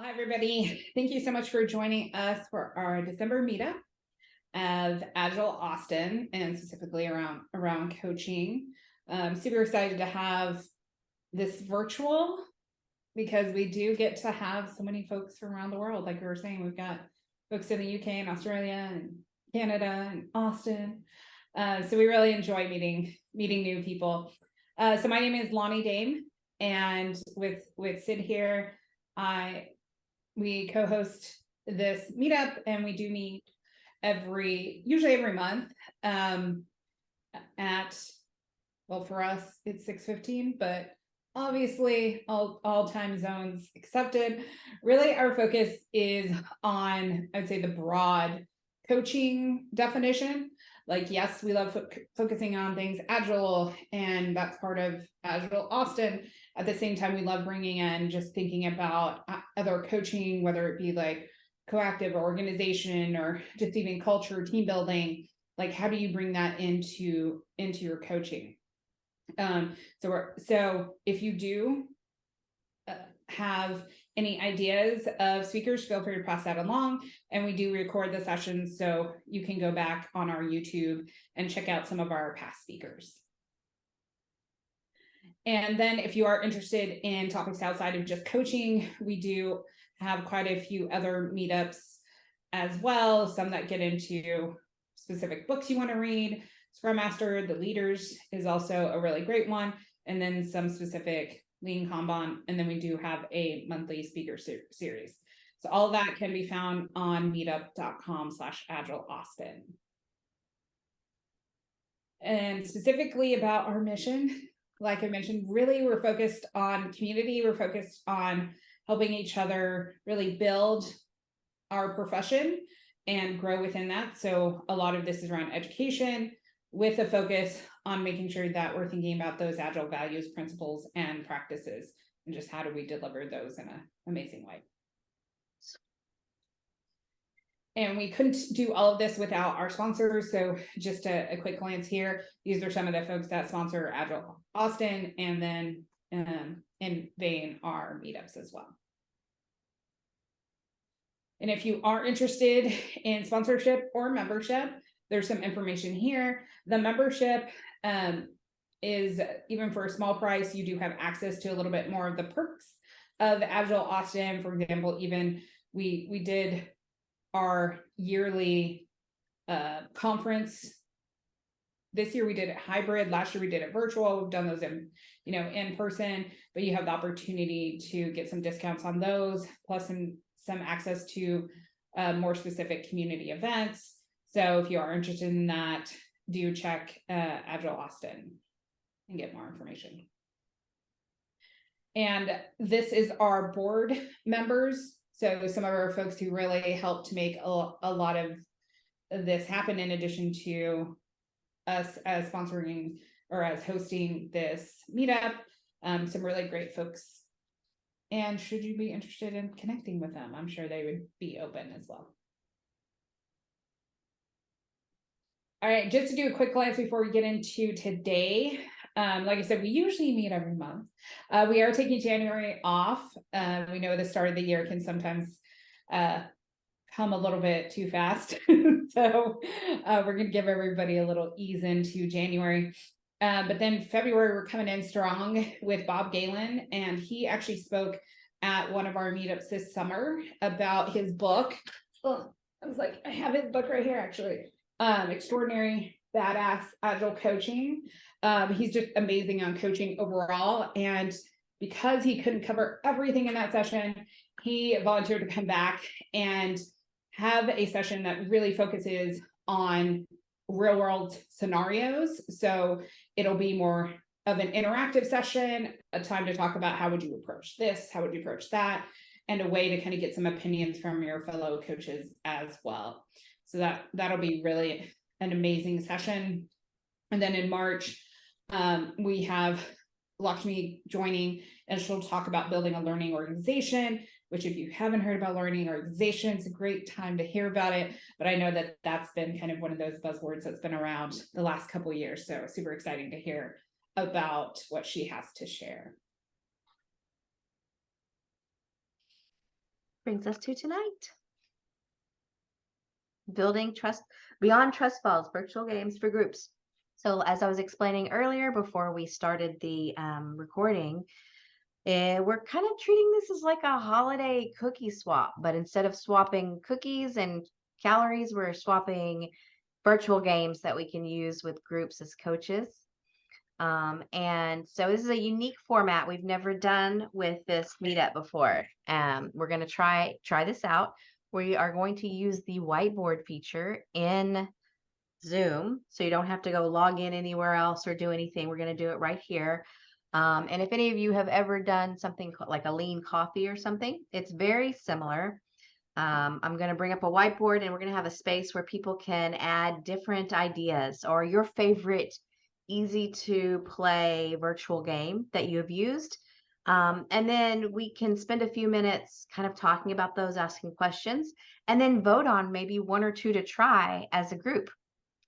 Hi, everybody. Thank you so much for joining us for our December meetup of Agile Austin, and specifically around coaching. Super excited to have this virtual because we do get to have so many folks from around the world. Like we were saying, we've got folks in the UK and Australia and Canada and Austin. So we really enjoy meeting new people. So my name is Lonnie Dame, and with Sid here, we co-host this meetup, and we do meet usually every month well, for us it's 6:15, but obviously all time zones accepted. Really our focus is on, I would say, the broad coaching definition. Like, yes, we love focusing on things Agile, and that's part of Agile Austin. At the same time, we love bringing in just thinking about other coaching, whether it be like coactive or organization or just even culture, team building. Like, how do you bring that into your coaching? So if you do have any ideas of speakers, feel free to pass that along. And we do record the sessions, so you can go back on our YouTube and check out some of our past speakers. And then if you are interested in topics outside of just coaching, we do have quite a few other meetups as well, some that get into specific books you want to read. Scrum Master, the Leaders is also a really great one, and then some specific Lean Kanban, and then we do have a monthly speaker series. So all of that can be found on meetup.com/AgileAustin. And specifically about our mission, like I mentioned, really we're focused on community. We're focused on helping each other really build our profession and grow within that. So a lot of this is around education, with a focus on making sure that we're thinking about those Agile values, principles, and practices, and just how do we deliver those in an amazing way. And we couldn't do all of this without our sponsors. So just a quick glance here. These are some of the folks that sponsor Agile Austin, and then in vain our meetups as well. And if you are interested in sponsorship or membership, there's some information here. The membership is, even for a small price, you do have access to a little bit more of the perks of Agile Austin. For example, even we did our yearly conference. This year we did it hybrid. Last year we did it virtual. We've done those in person, but you have the opportunity to get some discounts on those, plus some access to more specific community events. So if you are interested in that, do check Agile Austin and get more information. And this is our board members. So some of our folks who really helped to make a lot of this happen, in addition to us as sponsoring or as hosting this meetup. Some really great folks. And should you be interested in connecting with them, I'm sure they would be open as well. All right, just to do a quick glance before we get into today. Like I said, we usually meet every month. We are taking January off. We know the start of the year can sometimes come a little bit too fast. So we're going to give everybody a little ease into January. But then February, we're coming in strong with Bob Galen, and he actually spoke at one of our meetups this summer about his book. Oh, I was like, I have his book right here, actually. Extraordinary Badass Agile Coaching. He's just amazing on coaching overall, and because he couldn't cover everything in that session, he volunteered to come back and have a session that really focuses on real world scenarios. So it'll be more of an interactive session, a time to talk about how would you approach this, how would you approach that, and a way to kind of get some opinions from your fellow coaches as well. So that'll be really an amazing session. And then in March, we have Lakshmi joining, and she'll talk about building a learning organization, which if you haven't heard about learning organization, it's a great time to hear about it. But I know that that's been kind of one of those buzzwords that's been around the last couple of years. So super exciting to hear about what she has to share. brings us to tonight. Building trust beyond trust falls, virtual games for groups. So as I was explaining earlier before we started the recording, we're kind of treating this as like a holiday cookie swap, but instead of swapping cookies and calories, we're swapping virtual games that we can use with groups as coaches. And so this is a unique format we've never done with this meetup before. We're going to try this out. We are going to use the whiteboard feature in Zoom, so you don't have to go log in anywhere else or do anything. We're going to do it right here. And if any of you have ever done something like a lean coffee or something, it's very similar. I'm going to bring up a whiteboard and we're going to have a space where people can add different ideas or your favorite easy to play virtual game that you have used. And then we can spend a few minutes kind of talking about those, asking questions, and then vote on maybe one or two to try as a group.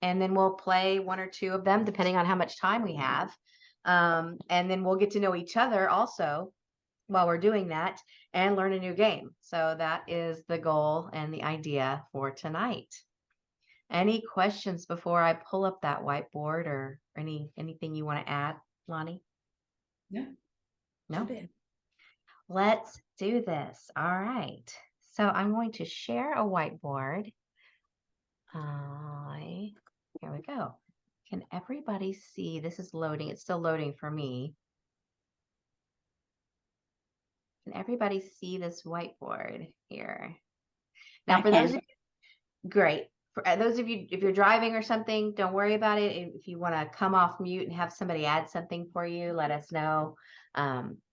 And then we'll play one or two of them depending on how much time we have. And then we'll get to know each other also while we're doing that and learn a new game. So that is the goal and the idea for tonight. Any questions before I pull up that whiteboard or anything you want to add, Lonnie? No. No. Let's do this. All right. So I'm going to share a whiteboard. Here we go. Can everybody see? This is loading. It's still loading for me. Can everybody see this whiteboard here? Now, for those of you, great. For those of you, if you're driving or something, don't worry about it. If you want to come off mute and have somebody add something for you, let us know.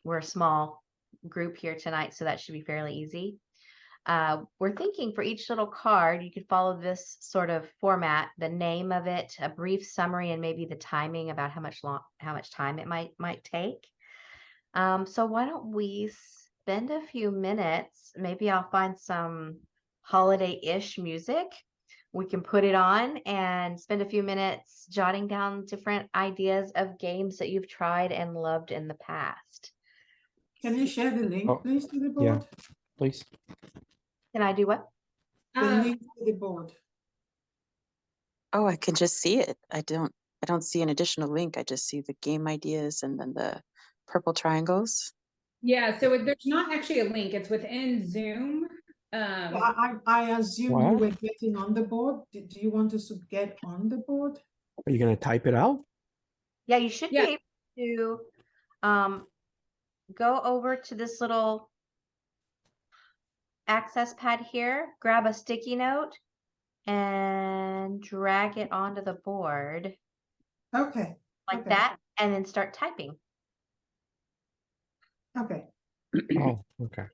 We're a small group here tonight, so that should be fairly easy. We're thinking for each little card, you could follow this sort of format, the name of it, a brief summary, and maybe the timing about how much time it might take. So why don't we spend a few minutes, maybe I'll find some holiday-ish music. We can put it on and spend a few minutes jotting down different ideas of games that you've tried and loved in the past. Can you share the link, please, to the board? Yeah, please. Can I do what? The link to the board. Oh, I can just see it. I don't see an additional link. I just see the game ideas and then the purple triangles. Yeah, so there's not actually a link. It's within Zoom. I assume you were getting on the board. Do you want us to get on the board? Are you going to type it out? Yeah, you should be able to go over to this little access pad here, grab a sticky note, and drag it onto the board. Okay. Like that, and then start typing. Okay. Oh, okay.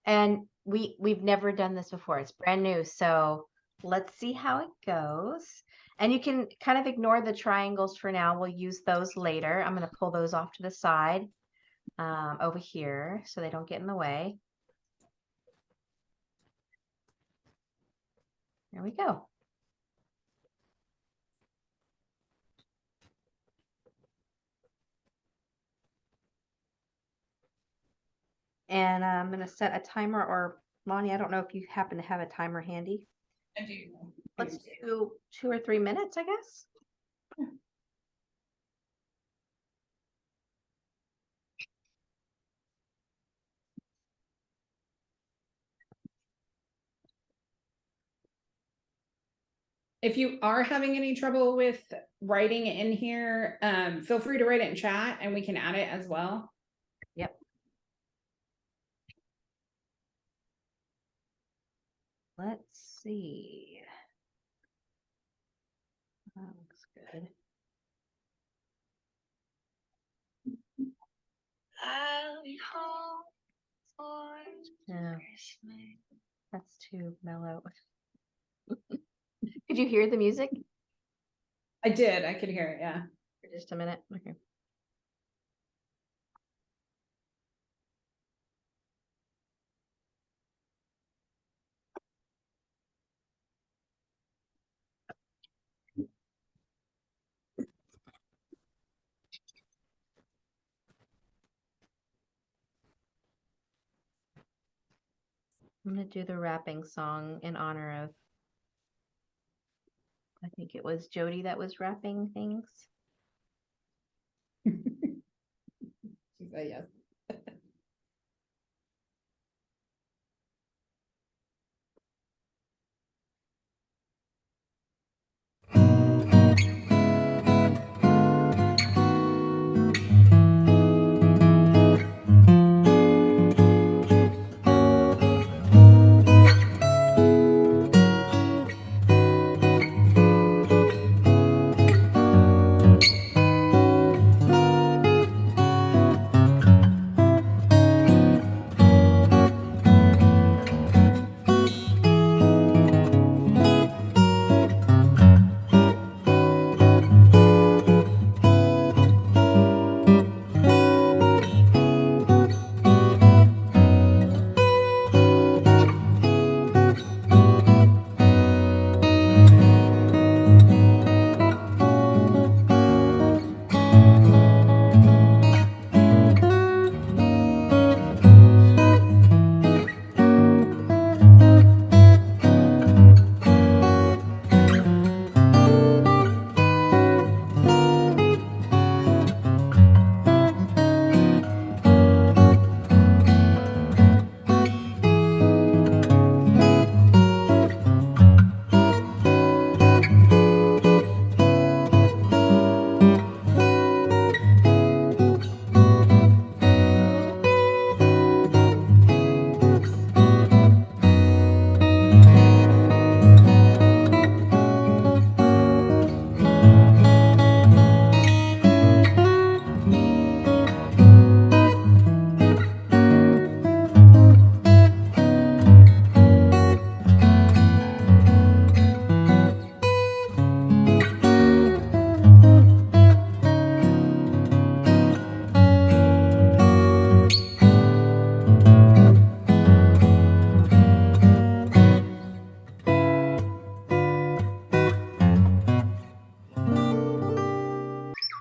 And we've never done this before. It's brand new. So let's see how it goes. And you can kind of ignore the triangles for now. We'll use those later. I'm going to pull those off to the side over here so they don't get in the way. There we go. And I'm going to set a timer, or Lonnie, I don't know if you happen to have a timer handy. I do. Let's do 2 or 3 minutes, I guess. If you are having any trouble with writing in here, feel free to write it in chat and we can add it as well. Yep. Let's see. That looks good. I'll be home for Christmas. That's too mellow. Could you hear the music? I did. I could hear it. Yeah. For just a minute. Okay. I'm gonna do the rapping song in honor of, I think it was Jody that was rapping things. She said yes.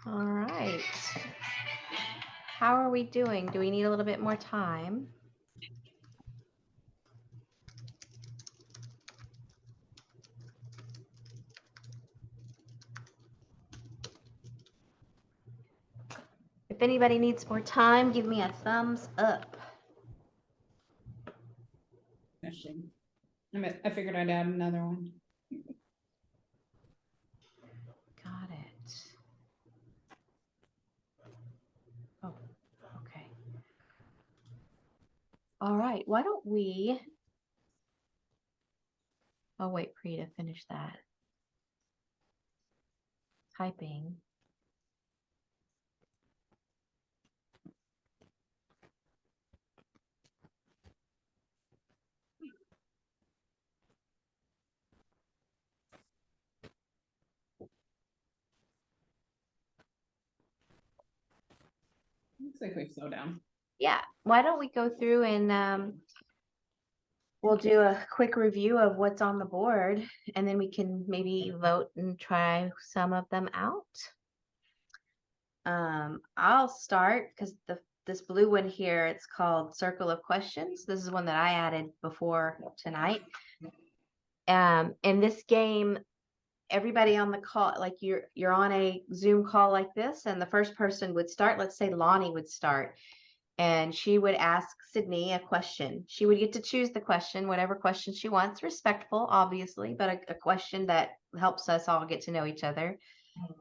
All right. How are we doing? Do we need a little bit more time? If anybody needs more time, give me a thumbs up. Finishing. I figured I'd add another one. Got it. Oh, okay. All right, why don't we, I'll wait for you to finish that. Typing. Looks like we've slowed down. Yeah, why don't we go through and we'll do a quick review of what's on the board, and then we can maybe vote and try some of them out. I'll start because this blue one here, it's called Circle of Questions. This is one that I added before tonight. In this game, everybody on the call, like you're on a Zoom call like this, and the first person would start. Let's say Lonnie would start, and she would ask Sydney a question. She would get to choose the question, whatever question she wants, respectful, obviously, but a question that helps us all get to know each other.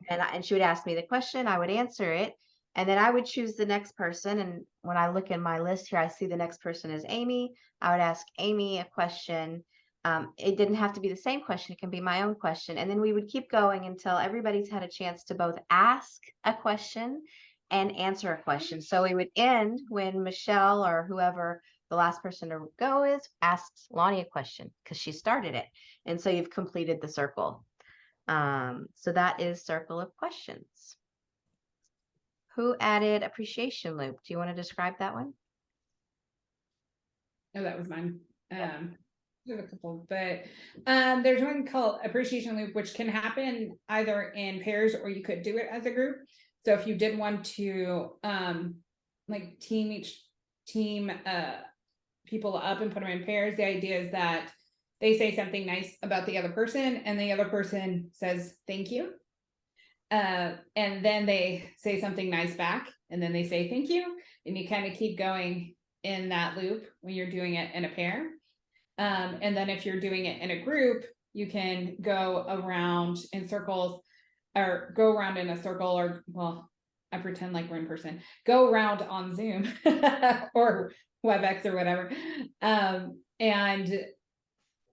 And she would ask me the question, I would answer it, and then I would choose the next person. And when I look in my list here, I see the next person is Amy. I would ask Amy a question. It didn't have to be the same question. It can be my own question. And then we would keep going until everybody's had a chance to both ask a question and answer a question. So we would end when Michelle or whoever the last person to go is asks Lonnie a question because she started it. And so you've completed the circle. So that is Circle of Questions. Who added Appreciation Loop? Do you want to describe that one? No, that was mine. We have a couple, but there's one called Appreciation Loop, which can happen either in pairs or you could do it as a group. So if you did want to like team people up and put them in pairs. The idea is that they say something nice about the other person and the other person says thank you. And then they say something nice back and then they say thank you. And you kind of keep going in that loop when you're doing it in a pair. And then if you're doing it in a group, you can go around in circles or go around in a circle, or well, I pretend like we're in person, go around on Zoom or WebEx or whatever. And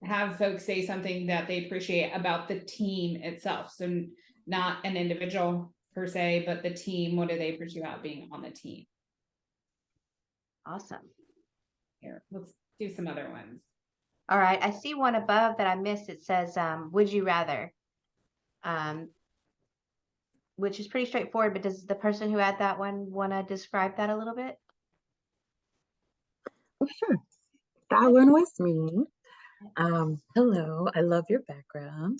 have folks say something that they appreciate about the team itself. So not an individual per se, but the team. What do they appreciate about being on the team? Awesome. Here, let's do some other ones. All right, I see one above that I missed. It says, would you rather? Which is pretty straightforward, but does the person who had that one want to describe that a little bit? Oh, sure. That one was me. Hello, I love your background.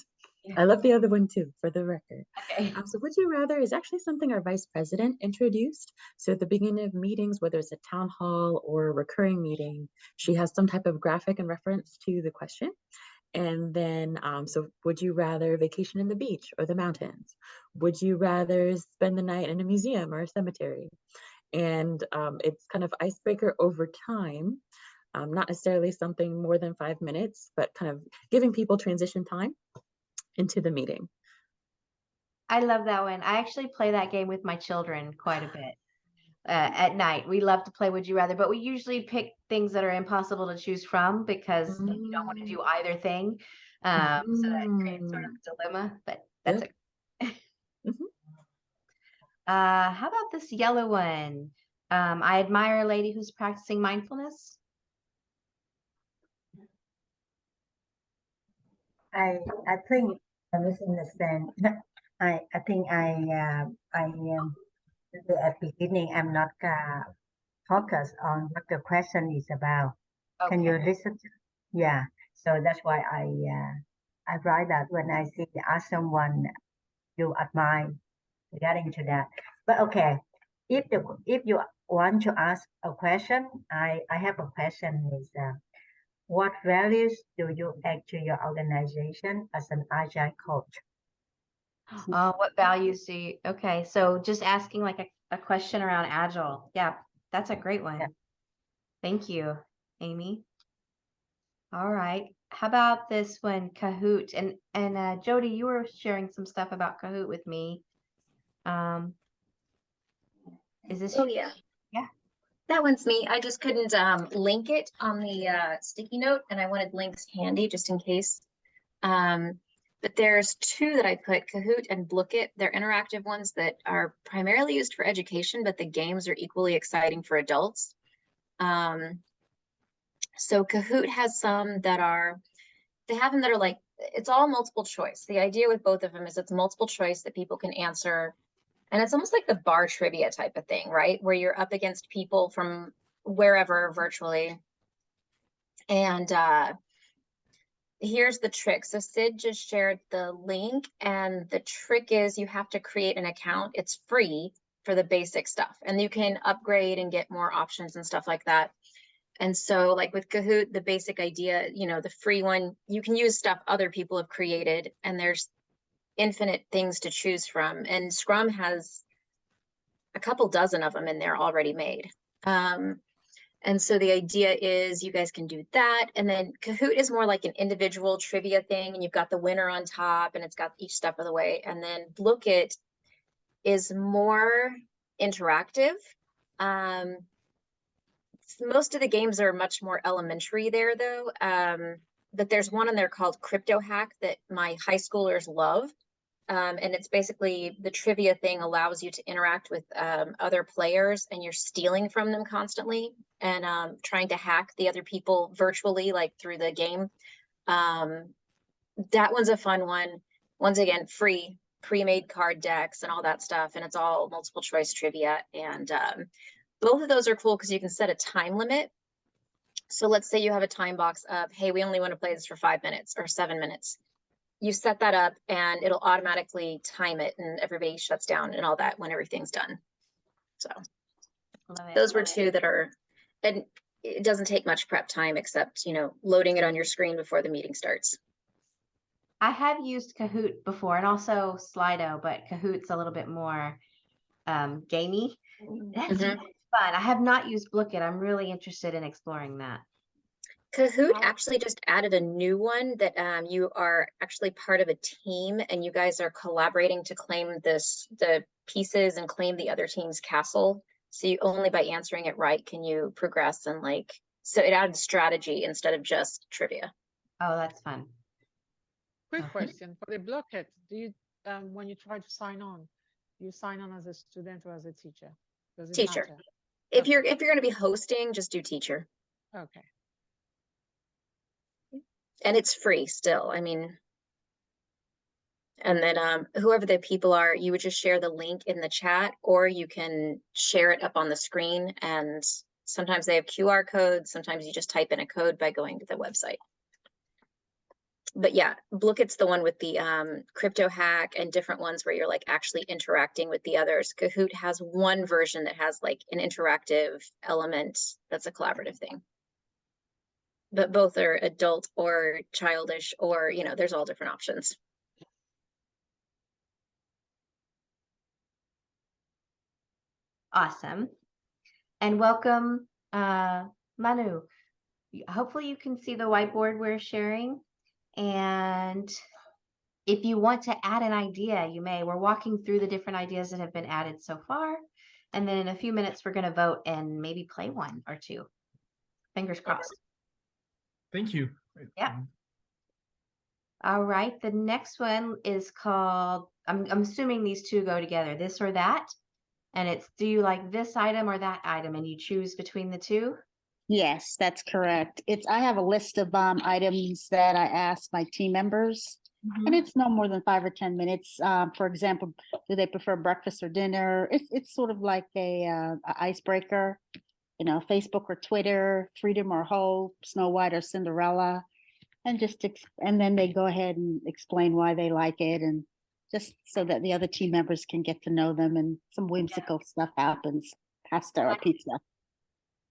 I love the other one too, for the record. Okay. So would you rather is actually something our vice president introduced. So at the beginning of meetings, whether it's a town hall or a recurring meeting, she has some type of graphic in reference to the question. And then, so would you rather vacation in the beach or the mountains? Would you rather spend the night in a museum or a cemetery? And it's kind of icebreaker over time. Not necessarily something more than 5 minutes, but kind of giving people transition time into the meeting. I love that one. I actually play that game with my children quite a bit at night. We love to play Would You Rather, but we usually pick things that are impossible to choose from because you don't want to do either thing. So that creates sort of a dilemma, but that's it. How about this yellow one? I admire a lady who's practicing mindfulness. I think I misunderstand. I think at beginning I'm not focused on what the question is about. Okay. Can you listen? Yeah. So that's why I write that when I see ask someone you admire regarding to that. But okay, if you want to ask a question, I have a question is what values do you add to your organization as an Agile coach? What values do you, okay, so just asking like a question around Agile. Yeah, that's a great one. Yeah. Thank you, Amy. All right. How about this one, Kahoot? And Jody, you were sharing some stuff about Kahoot with me. Is this? Oh yeah. Yeah. That one's me. I just couldn't link it on the sticky note, and I wanted links handy just in case. But there's two that I put, Kahoot and Blookit. They're interactive ones that are primarily used for education, but the games are equally exciting for adults. So Kahoot has some that are, they have them that are like, it's all multiple choice. The idea with both of them is it's multiple choice that people can answer. And it's almost like the bar trivia type of thing, right? Where you're up against people from wherever virtually. And here's the trick. So Sid just shared the link, and the trick is you have to create an account. It's free for the basic stuff, and you can upgrade and get more options and stuff like that. And so like with Kahoot, the basic idea, you know, the free one, you can use stuff other people have created, and there's infinite things to choose from. And Scrum has a couple dozen of them in there already made. And so the idea is you guys can do that. And then Kahoot is more like an individual trivia thing, and you've got the winner on top, and it's got each step of the way. And then Blookit is more interactive. Most of the games are much more elementary there though. But there's one in there called Crypto Hack that my high schoolers love. And it's basically the trivia thing allows you to interact with other players, and you're stealing from them constantly and trying to hack the other people virtually, like through the game. That one's a fun one. Once again, free, pre-made card decks and all that stuff. And it's all multiple choice trivia. And both of those are cool because you can set a time limit. So let's say you have a time box of, hey, we only want to play this for 5 minutes or 7 minutes. You set that up and it'll automatically time it, and everybody shuts down and all that when everything's done. So those were two that are, and it doesn't take much prep time except, you know, loading it on your screen before the meeting starts. I have used Kahoot before and also Slido, but Kahoot's a little bit more gamey. That's Mhm. fun. I have not used Blooket. I'm really interested in exploring that. Kahoot actually just added a new one that you are actually part of a team and you guys are collaborating to claim the pieces and claim the other team's castle. So you only by answering it right can you progress and like, so it added strategy instead of just trivia. Oh, that's fun. Quick Okay. question for the Blockhead. Do you, when you try to sign on, you sign on as a student or as a teacher? Does it Teacher. matter? If Okay. you're going to be hosting, just do teacher. Okay. And it's free still. I mean, and then whoever the people are, you would just share the link in the chat or you can share it up on the screen. And sometimes they have QR codes. Sometimes you just type in a code by going to the website. But yeah, Blooket's the one with the crypto hack and different ones where you're like actually interacting with the others. Kahoot has one version that has like an interactive element that's a collaborative thing. But both are adult or childish or, you know, there's all different options. Awesome. And welcome, Manu. Hopefully you can see the whiteboard we're sharing. And if you want to add an idea, you may. We're walking through the different ideas that have been added so far. And then in a few minutes, we're going to vote and maybe play one or two. Fingers crossed. Thank you. Yeah. All right. The next one is called, I'm assuming these two go together, this or that. And it's, do you like this item or that item? And you choose between the two? Yes, that's correct. I have a list of items that I ask my team members, and it's no more than 5 or 10 minutes. For example, do they prefer breakfast or dinner? It's sort of like a icebreaker, you know, Facebook or Twitter, Freedom or Hope, Snow White or Cinderella, and and then they go ahead and explain why they like it, and just so that the other team members can get to know them, and some whimsical stuff happens, pasta or pizza,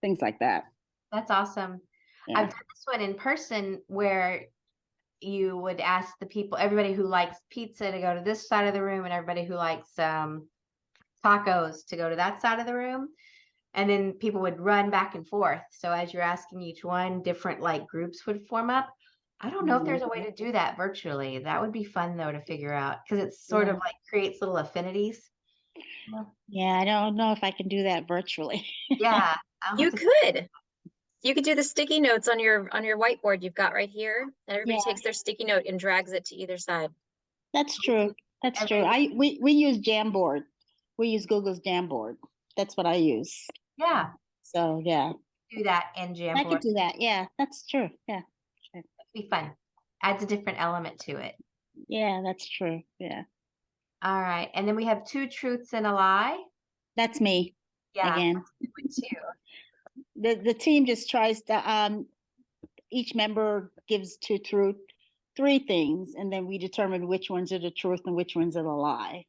things like that. That's awesome. Yeah. I've done this one in person where you would ask the people, everybody who likes pizza to go to this side of the room and everybody who likes tacos to go to that side of the room. And then people would run back and forth. So as you're asking each one, different like groups would form up. I don't know if there's a way to do that virtually. That would be fun though to figure out because it's sort of like creates little affinities. Yeah, I don't know if I can do that virtually. Yeah. You could. You could do the sticky notes on your whiteboard you've got right here. And everybody takes their sticky note and drags it to either side. That's true. That's true. We use Jamboard. We use Google's Jamboard. That's what I use. Yeah. So yeah. Do that in Jamboard. I could do that. Yeah, that's true. Yeah. Sure. It'd be fun. Adds a different element to it. Yeah, that's true. Yeah. All right. And then we have 2 truths and a lie. That's me. Yeah. Again. The team just tries to each member gives 3 things, and then we determine which ones are the truth and which ones are the lie.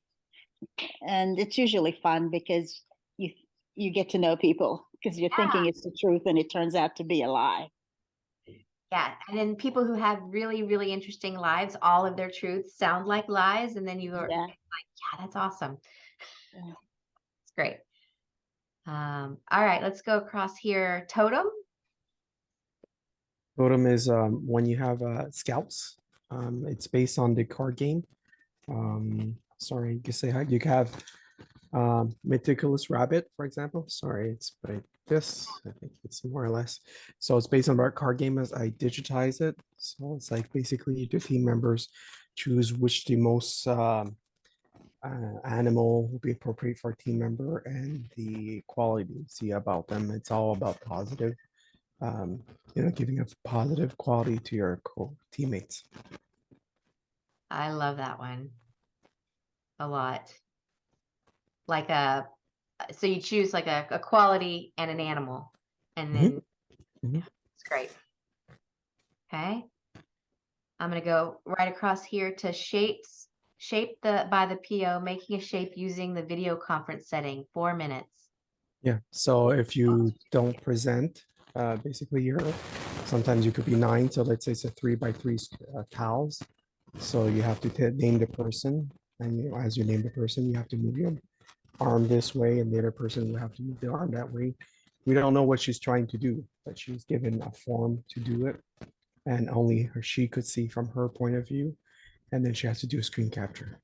And it's usually fun because you get to know people because you're thinking it's the truth and it turns out to be a lie. Yeah. And then people who have really, really interesting lives, all of their truths sound like lies. And then you are like, yeah, that's awesome. Yeah. It's great. All right, let's go across here. Totem. Totem is when you have scouts. It's based on the card game. Sorry, you can say how you have Meticulous Rabbit, for example. Sorry, it's like this. I think it's more or less. So it's based on our card game as I digitize it. So it's like basically the team members choose which the most animal will be appropriate for a team member and the quality you see about them. It's all about positive, giving a positive quality to your teammates. I love that one a lot. Like so you choose like a quality and an animal, and then it's great. Okay. I'm going to go right across here to shapes. Shape by the PO, making a shape using the video conference setting, 4 minutes. Yeah. So if you don't present, Basically, sometimes you could be 9. So let's say it's a 3x3 tiles. So you have to name the person, and as you name the person, you have to move your arm this way, and the other person will have to move the arm that way. We don't know what she's trying to do, but she's given a form to do it, and only she could see from her point of view, and then she has to do a screen capture.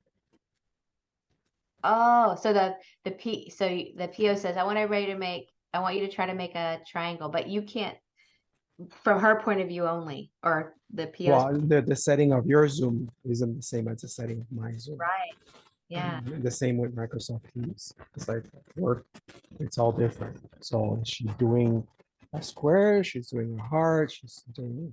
Oh, so the PO says, I want you to try to make a triangle, but you can't from her point of view only, or the PO's. Well, the setting of your Zoom isn't the same as the setting of my Zoom. Right. Yeah. The same with Microsoft Teams. It's like work, it's all different. So she's doing a square, she's doing a heart, she's doing,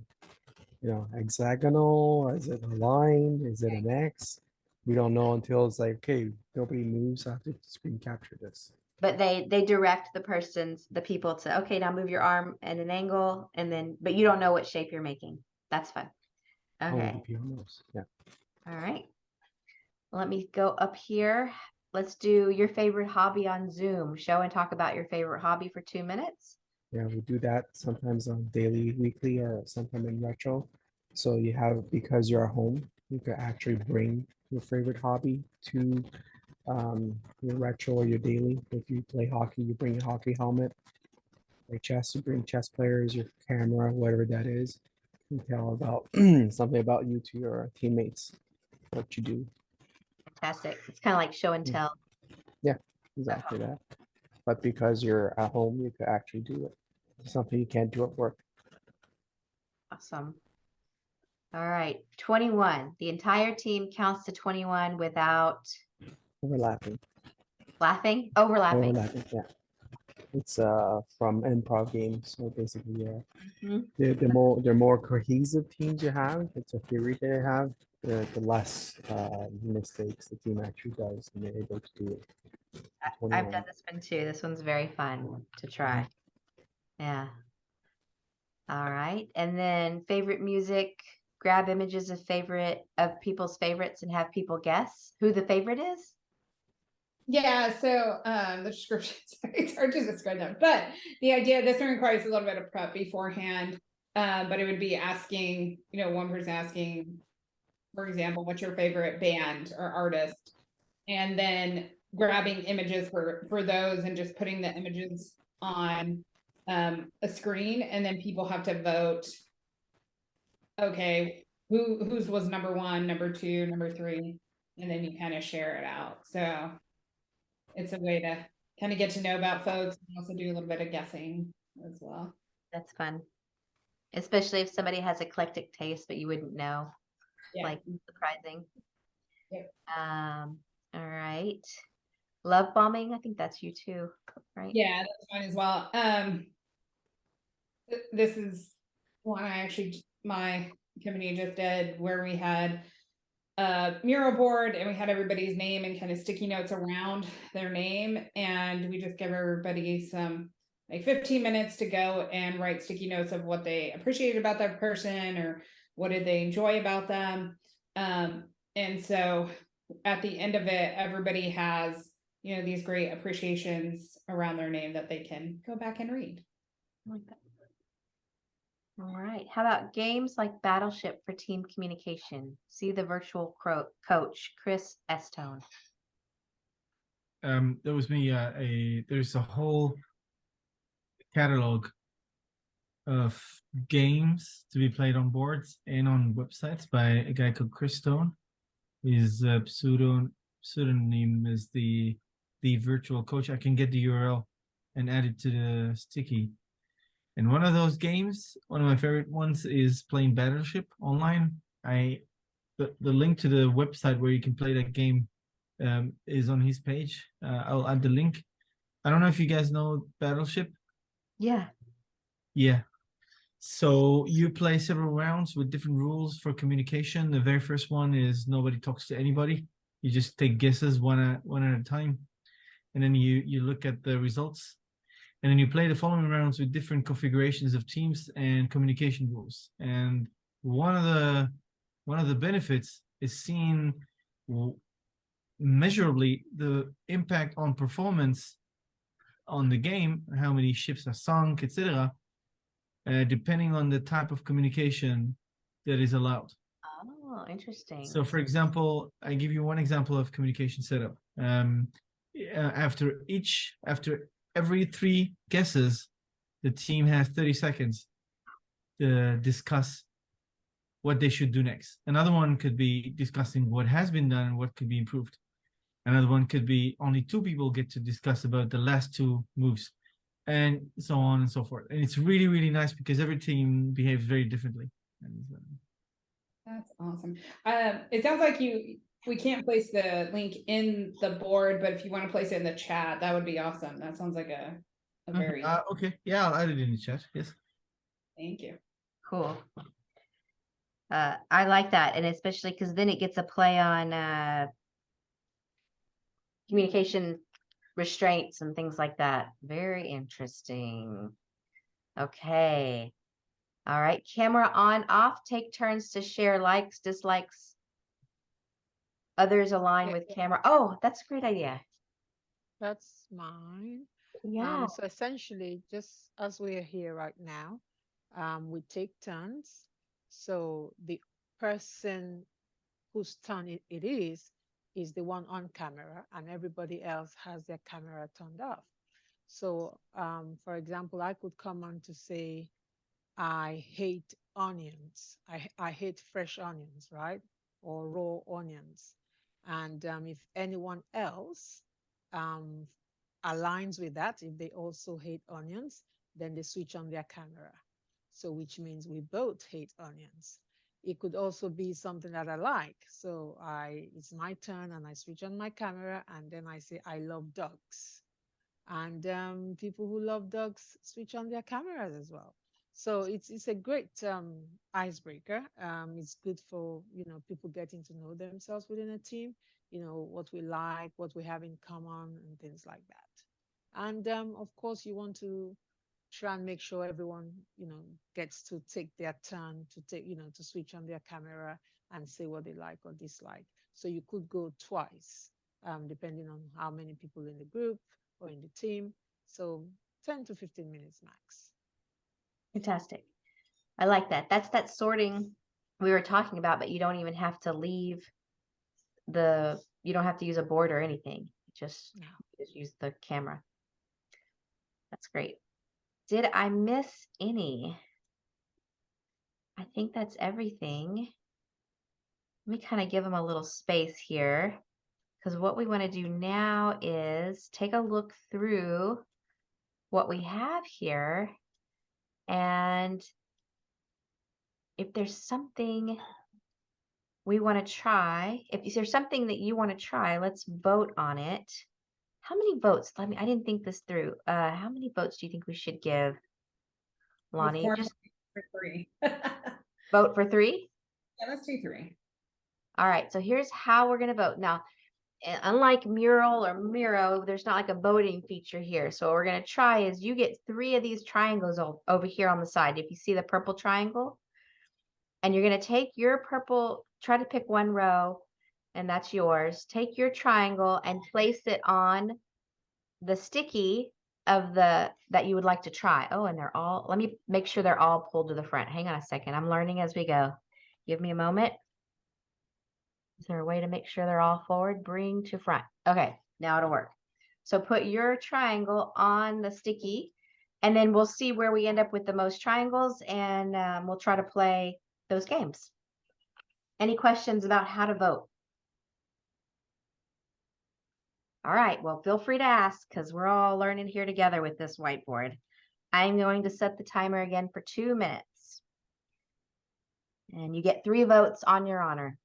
hexagonal. Is it a line? Is it an X? We don't know until it's like, okay, nobody moves. I have to screen capture this. But they direct the people to, okay, now move your arm at an angle, but you don't know what shape you're making. That's fun. Only Okay. the PO knows. Yeah. All right. Let me go up here. Let's do your favorite hobby on Zoom. Show and talk about your favorite hobby for 2 minutes. Yeah, we do that sometimes on daily, weekly, or sometime in retro. So because you're at home, you could actually bring your favorite hobby to your retro or your daily. If you play hockey, you bring a hockey helmet. Play chess, you bring chess players, your camera, whatever that is. You can tell about something about you to your teammates, what you do. Fantastic. It's kind of like show and tell. Yeah, exactly that. But because you're at home, you could actually do it. It's something you can't do at work. Awesome. All right. 21. The entire team counts to 21 without Overlapping. Overlapping. Overlapping, yeah. It's from improv games. So basically, Mhm. the more cohesive teams you have, it's a theory they have, the less mistakes the team actually does, and they're able to do it. I've done this one too. This one's very fun to try. Yeah. All right. And then favorite music, grab images of people's favorites and have people guess who the favorite is. Yeah, so the description, it's hard to describe them, but the idea, this one requires a little bit of prep beforehand. But it would be asking, one person asking, for example, what's your favorite band or artist? And then grabbing images for those and just putting the images on a screen, and then people have to vote, okay, whose was number 1, number 2, number 3, and then you kind of share it out. So it's a way to kind of get to know about folks and also do a little bit of guessing as well. That's fun. Especially if somebody has eclectic taste, but you wouldn't know. Yeah. Like surprising. Yep. All right. Love bombing. I think that's you too, right? Yeah, that's fine as well. This is one my company just did, where we had a mural board and we had everybody's name and kind of sticky notes around their name, and we just give everybody some 15 minutes to go and write sticky notes of what they appreciated about that person or what did they enjoy about them. And so at the end of it, everybody has these great appreciations around their name that they can go back and read. I like that. All right. How about games like Battleship for team communication? See the virtual coach, Chris Estone. That was me. There's a whole catalog of games to be played on boards and on websites by a guy called Chris Stone. His pseudonym is the virtual coach. I can get the URL and add it to the sticky. And one of those games, one of my favorite ones, is playing Battleship online. The link to the website where you can play that game is on his page. I'll add the link. I don't know if you guys know Battleship. Yeah. Yeah. So you play several rounds with different rules for communication. The very first one is nobody talks to anybody. You just take guesses one at a time. And then you look at the results. And then you play the following rounds with different configurations of teams and communication rules. And one of the benefits is seeing measurably the impact on performance on the game, how many ships are sunk, etc., depending on the type of communication that is allowed. Oh, interesting. So, for example, I give you one example of communication setup. After every 3 guesses, the team has 30 seconds to discuss what they should do next. Another one could be discussing what has been done and what could be improved. Another one could be only 2 people get to discuss about the last 2 moves, and so on and so forth. And it's really, really nice because every team behaves very differently. And, That's awesome. It sounds like we can't place the link in the board, but if you want to place it in the chat, that would be awesome. That sounds like a very okay, yeah, I'll add it in the chat. Yes. thank you. Cool. I like that, and especially because then it gets a play on communication restraints and things like that. Very interesting. Okay. All right. Camera on, off. Take turns to share likes, dislikes. Others align with camera. Oh, that's a great idea. That's mine. Yeah. So essentially, just as we're here right now, we take turns. So the person whose turn it is the one on camera, and everybody else has their camera turned off. So, for example, I could come on to say, I hate onions. I hate fresh onions, right? Or raw onions. And if anyone else um, aligns with that, if they also hate onions, then they switch on their camera. So which means we both hate onions. It could also be something that I like. So it's my turn and I switch on my camera and then I say, I love dogs. And people who love dogs switch on their cameras as well. So it's a great icebreaker. It's good for people getting to know themselves within a team. What we like, what we have in common, and things like that. And of course, you want to try and make sure everyone gets to take their turn to switch on their camera and say what they like or dislike. So you could go twice, depending on how many people in the group or in the team. So 10 to 15 minutes max. Fantastic. I like that. That's that sorting we were talking about, but you don't even have to leave you don't have to use a board or anything. Just use the camera. That's great. Did I miss any? I think that's everything. Let me kind of give them a little space here, because what we want to do now is take a look through what we have here. And if there's something we want to try, if there's something that you want to try, let's vote on it. How many votes? I didn't think this through. How many votes do you think we should give, Lonnie? Of course, Just for 3. vote for 3? Yeah, let's do 3. All right, so here's how we're gonna vote. Now, unlike Mural or Miro, there's not like a voting feature here. So what we're gonna try is you get 3 of these triangles over here on the side. If you see the purple triangle, and you're gonna take your purple, try to pick one row, and that's yours. Take your triangle and place it on the sticky of that you would like to try. Oh, and they're all, let me make sure they're all pulled to the front. Hang on a second. I'm learning as we go. Give me a moment. Is there a way to make sure they're all forward? Bring to front. Okay, now it'll work. So put your triangle on the sticky, and then we'll see where we end up with the most triangles, and we'll try to play those games. Any questions about how to vote? All right, well, feel free to ask because we're all learning here together with this whiteboard. I'm going to set the timer again for 2 minutes. And you get 3 votes on your honor.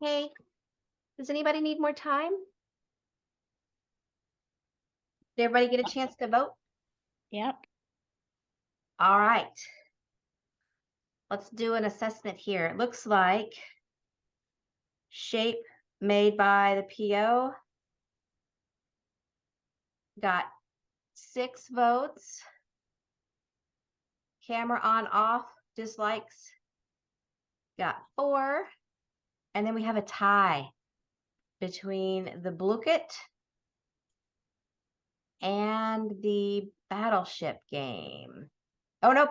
Hey, does anybody need more time? Did everybody get a chance to vote? Yep. All right. Let's do an assessment here. It looks like shape made by the PO got 6 votes. Camera on off dislikes got 4. And then we have a tie between the Blooket and the Battleship game. Oh nope.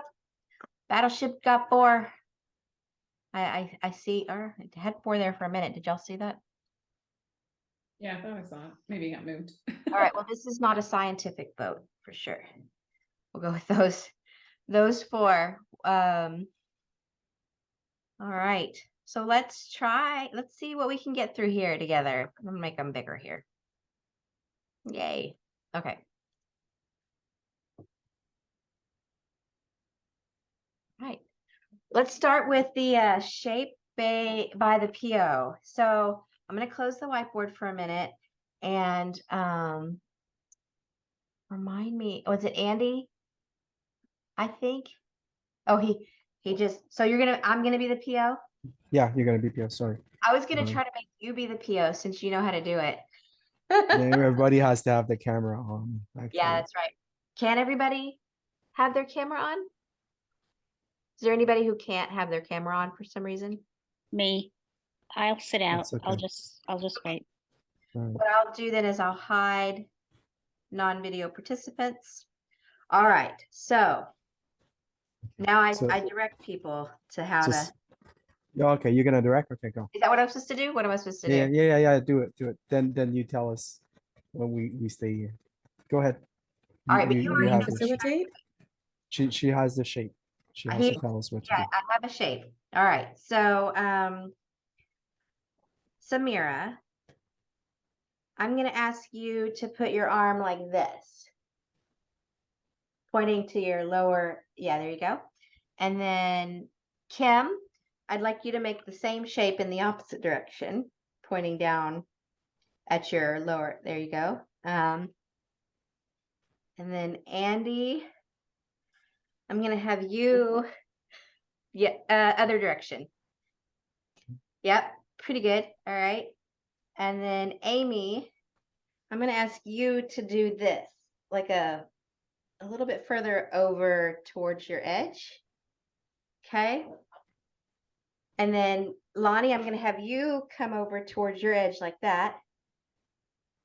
Battleship got 4. I see, or it had 4 there for a minute. Did y'all see that? Yeah, I thought I saw it. Maybe it got moved. All right, well, this is not a scientific vote for sure. We'll go with those 4. All right, so let's see what we can get through here together. I'm gonna make them bigger here. Yay. Okay. All right. Let's start with the shape by the PO. So I'm going to close the whiteboard for a minute and remind me, was it Andy? I think. Oh, he just, so I'm going to be the PO? Yeah, you're gonna be PO, sorry. I was going to try to make you be the PO since you know how to do it. Then everybody has to have the camera on, Yeah, actually. that's right. Can everybody have their camera on? Is there anybody who can't have their camera on for some reason? Me. I'll sit out. That's okay. I'll just wait. All right. What I'll do then is I'll hide non-video participants. All right, so now So- I direct people to how to. Just- Yeah, okay, you're gonna direct? Okay, go. Is that what I'm supposed to do? What am I supposed to Yeah, do? yeah, do it. Then you tell us when we stay here. Go ahead. All right, but you already have know the- what you're Facilitate? She has the shape. She has to tell us what to Yeah, do. I have a shape. All right, so Samira, I'm gonna ask you to put your arm like this, pointing to your lower. Yeah, there you go. And then Kim, I'd like you to make the same shape in the opposite direction, pointing down at your lower. There you go. And then Andy, I'm gonna have you, other direction. Yep, pretty good. All right. And then Amy, I'm gonna ask you to do this, like a little bit further over towards your edge. Okay. And then Lonnie, I'm gonna have you come over towards your edge like that.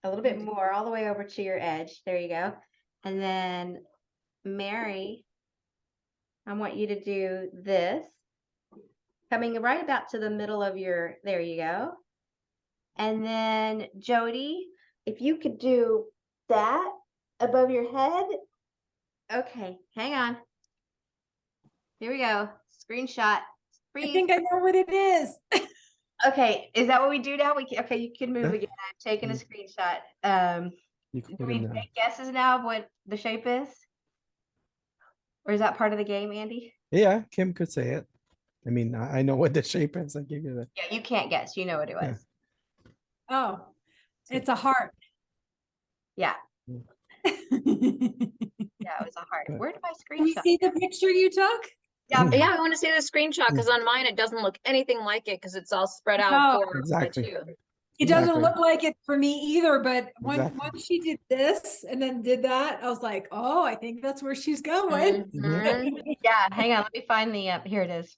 A little bit more, all the way over to your edge. There you go. And then Mary, I want you to do this, coming right about to the middle of your, there you go. And then Jody, if you could do that above your head. Okay, hang on. Here we go. Screenshot. Freeze. I think I know what it is. Okay, is that what we do now? Okay, you can move again. I've taken a screenshot. You can Do put we in the, make guesses now of what the shape is? Or is that part of the game, Andy? yeah, Kim could say it. I mean, I know what the shape is. I give you the, Yeah, you can't guess. You know what it was. Yeah. Oh, it's a heart. Yeah, Mm. yeah, it was a heart. Good. Where did my Can we screenshot? see the picture you took? Yeah, Yeah, I want to see the screenshot because on mine it doesn't look anything like it because it's all spread out No. for Exactly. the two. It doesn't Exactly. look like it for me either, but Exactly. once she did this and then did that, I was like, oh, I think that's where she's going. Mhm. yeah, hang on. Let me find the, here it is.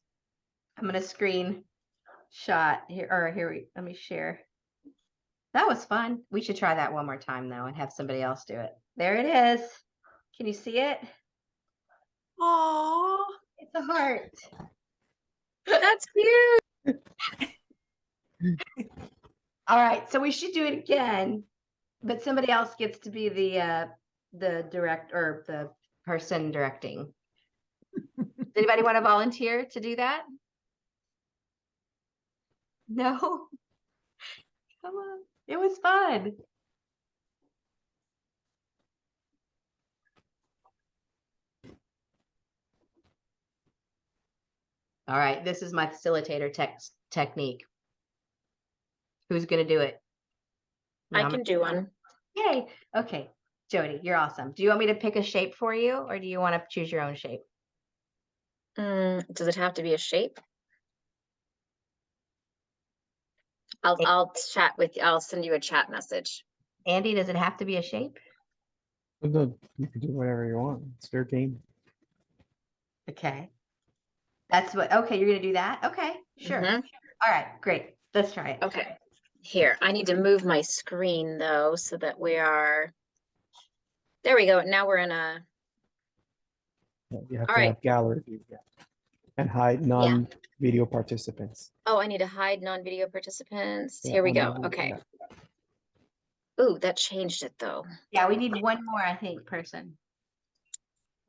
I'm going to screenshot here, or let me share. That was fun. We should try that one more time though and have somebody else do it. There it is. Can you see it? Aw. It's a heart. That's cute. All right, so we should do it again, but somebody else gets to be the direct or the person directing. Does anybody want to volunteer to do that? No? Come on. It was fun. All right, this is my facilitator technique. Who's gonna do it? I can do one. Yay. Okay. Jody, you're awesome. Do you want me to pick a shape for you, or do you want to choose your own shape? Does it have to be a shape? I'll chat with you. I'll send you a chat message. Andy, does it have to be a shape? You can do whatever you want. It's your game. Okay. That's what, okay, you're gonna do that? Okay, sure. Mhm. All right, great. Let's try it. Okay. Here, I need to move my screen though, so that we are. There we go. Now we're in a. You have All to right. have gallery view, yeah. And hide non-video participants. Oh, I need to hide non-video participants. Yeah, Here we on go. the- Okay. yeah. Ooh, that changed it though. Yeah, we need one more, I think, person.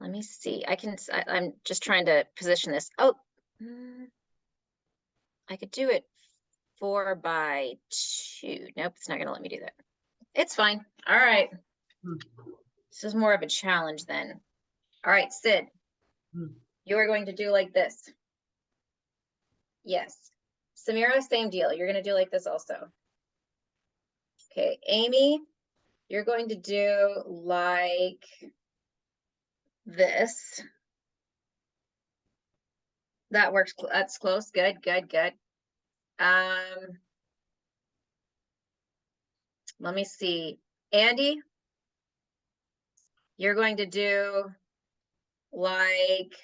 Let me see. I'm just trying to position this. Oh, I could do it 4x2. Nope, it's not gonna let me do that. It's fine. All right. This is more of a challenge then. All right, Sid, you are going to do like this. Yes. Samira, same deal. You're gonna do like this also. Okay, Amy, you're going to do like this. That works. That's close. Good, good, good. Let me see. Andy, you're going to do like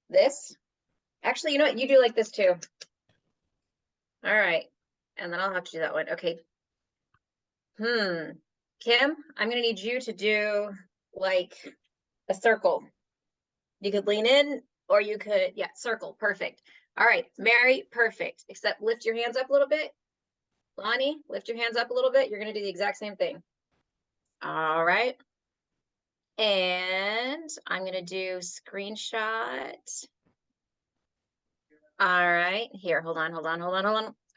this. Actually, you know what? You do like this too. All right. And then I'll have to do that one. Okay. Kim, I'm gonna need you to do like a circle. You could lean in or you could, yeah, circle. Perfect. All right, Mary, perfect. Except lift your hands up a little bit. Lonnie, lift your hands up a little bit. You're gonna do the exact same thing. All right. And I'm gonna do screenshot. All right, here, hold on.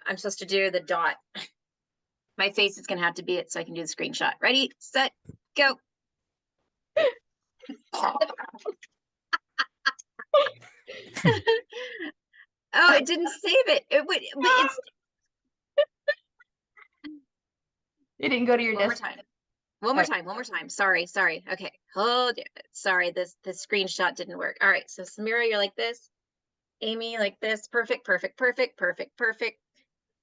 I'm supposed to do the dot. My face is gonna have to be it so I can do the screenshot. Ready, set, go. Oh, it didn't save it. It would, but it's. It didn't go to your One more desktop. time. One more time. Sorry. Okay, hold it. Sorry, the screenshot didn't work. All right, so Samira, you're like this. Amy, like this. Perfect.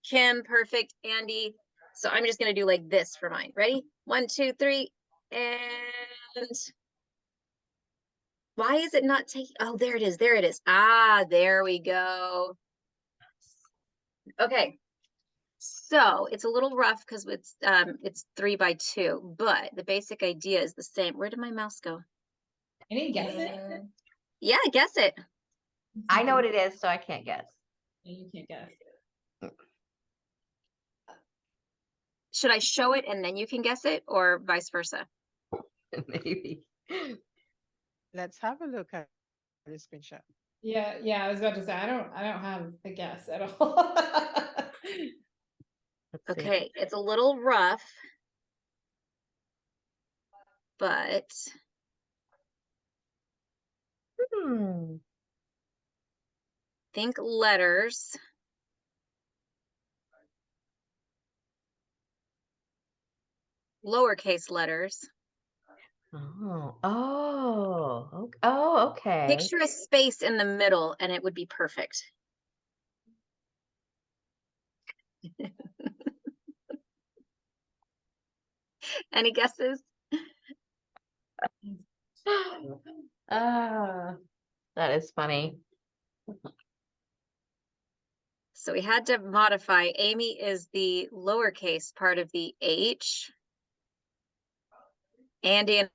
Kim, perfect. Andy. So I'm just gonna do like this for mine. Ready? 1, 2, 3, and why is it not taking? Oh, there it is. Ah, there we go. Okay. So it's a little rough because it's 3x2, but the basic idea is the same. Where did my mouse go? You didn't guess it? Yeah, guess it. I know what it is, so I can't guess. You can't guess. Should I show it and then you can guess it, or vice versa? Maybe. Let's have a look at the screenshot. Yeah, I was about to say I don't have a guess at all. Okay, it's a little rough, but think letters. Lowercase letters. Oh, okay. Picture a space in the middle and it would be perfect. Any guesses? That is funny. So we had to modify. Amy is the lowercase part of the H. Andy and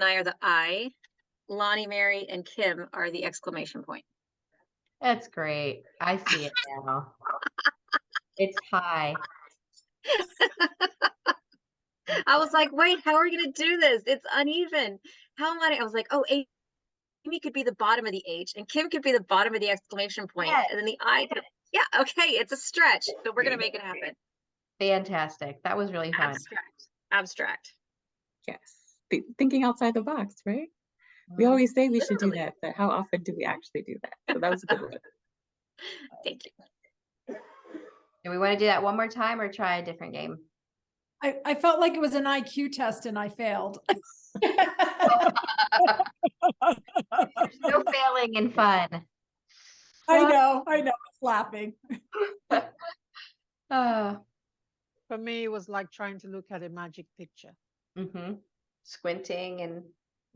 I are the I. Lonnie, Mary, and Kim are the exclamation point. That's great. I see it now. It's high. I was like, wait, how are we going to do this? It's uneven. How am I was like, oh, Amy could be the bottom of the H and Kim could be the bottom of the exclamation point. Yes. And then the I could, yeah, okay, it's a stretch, but we're going to make it happen. Fantastic. That was really fun. Abstract. Yes. Thinking outside the box, right? We always say we should do that, but how often do we actually do that? So that was a good one. Thank you. Do we want to do that one more time or try a different game? I felt like it was an IQ test and I failed. There's no failing in fun. I know, I was laughing. For me, it was like trying to look at a magic picture. Squinting and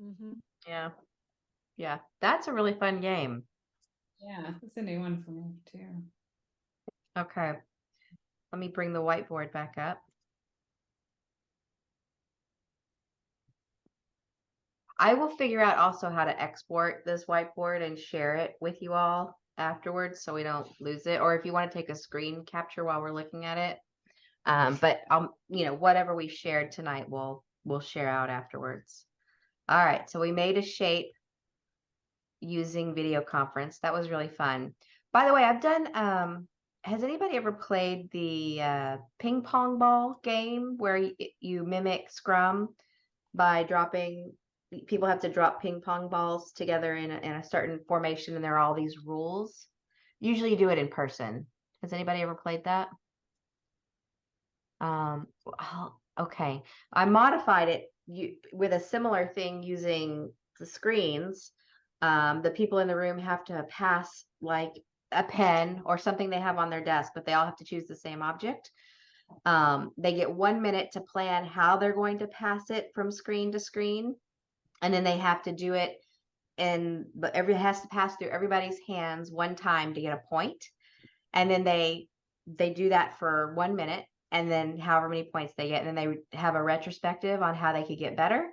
Mm-hmm. yeah, that's a really fun game. Yeah, it's a new one for me too. Okay, let me bring the whiteboard back up. I will figure out also how to export this whiteboard and share it with you all afterwards so we don't lose it, or if you want to take a screen capture while we're looking at it. But whatever we shared tonight we'll share out afterwards. All right, so we made a shape using video conference. That was really fun. By the way, I've done has anybody ever played the ping pong ball game where you mimic Scrum by dropping, people have to drop ping pong balls together in a certain formation, and there are all these rules. Usually you do it in person. Has anybody ever played that? Okay, I modified it with a similar thing using the screens. The people in the room have to pass like a pen or something they have on their desk, but they all have to choose the same object. They get 1 minute to plan how they're going to pass it from screen to screen, and then they have to do it, but has to pass through everybody's hands one time to get a point. And then they do that for 1 minute, and then however many points they get, and then they have a retrospective on how they could get better.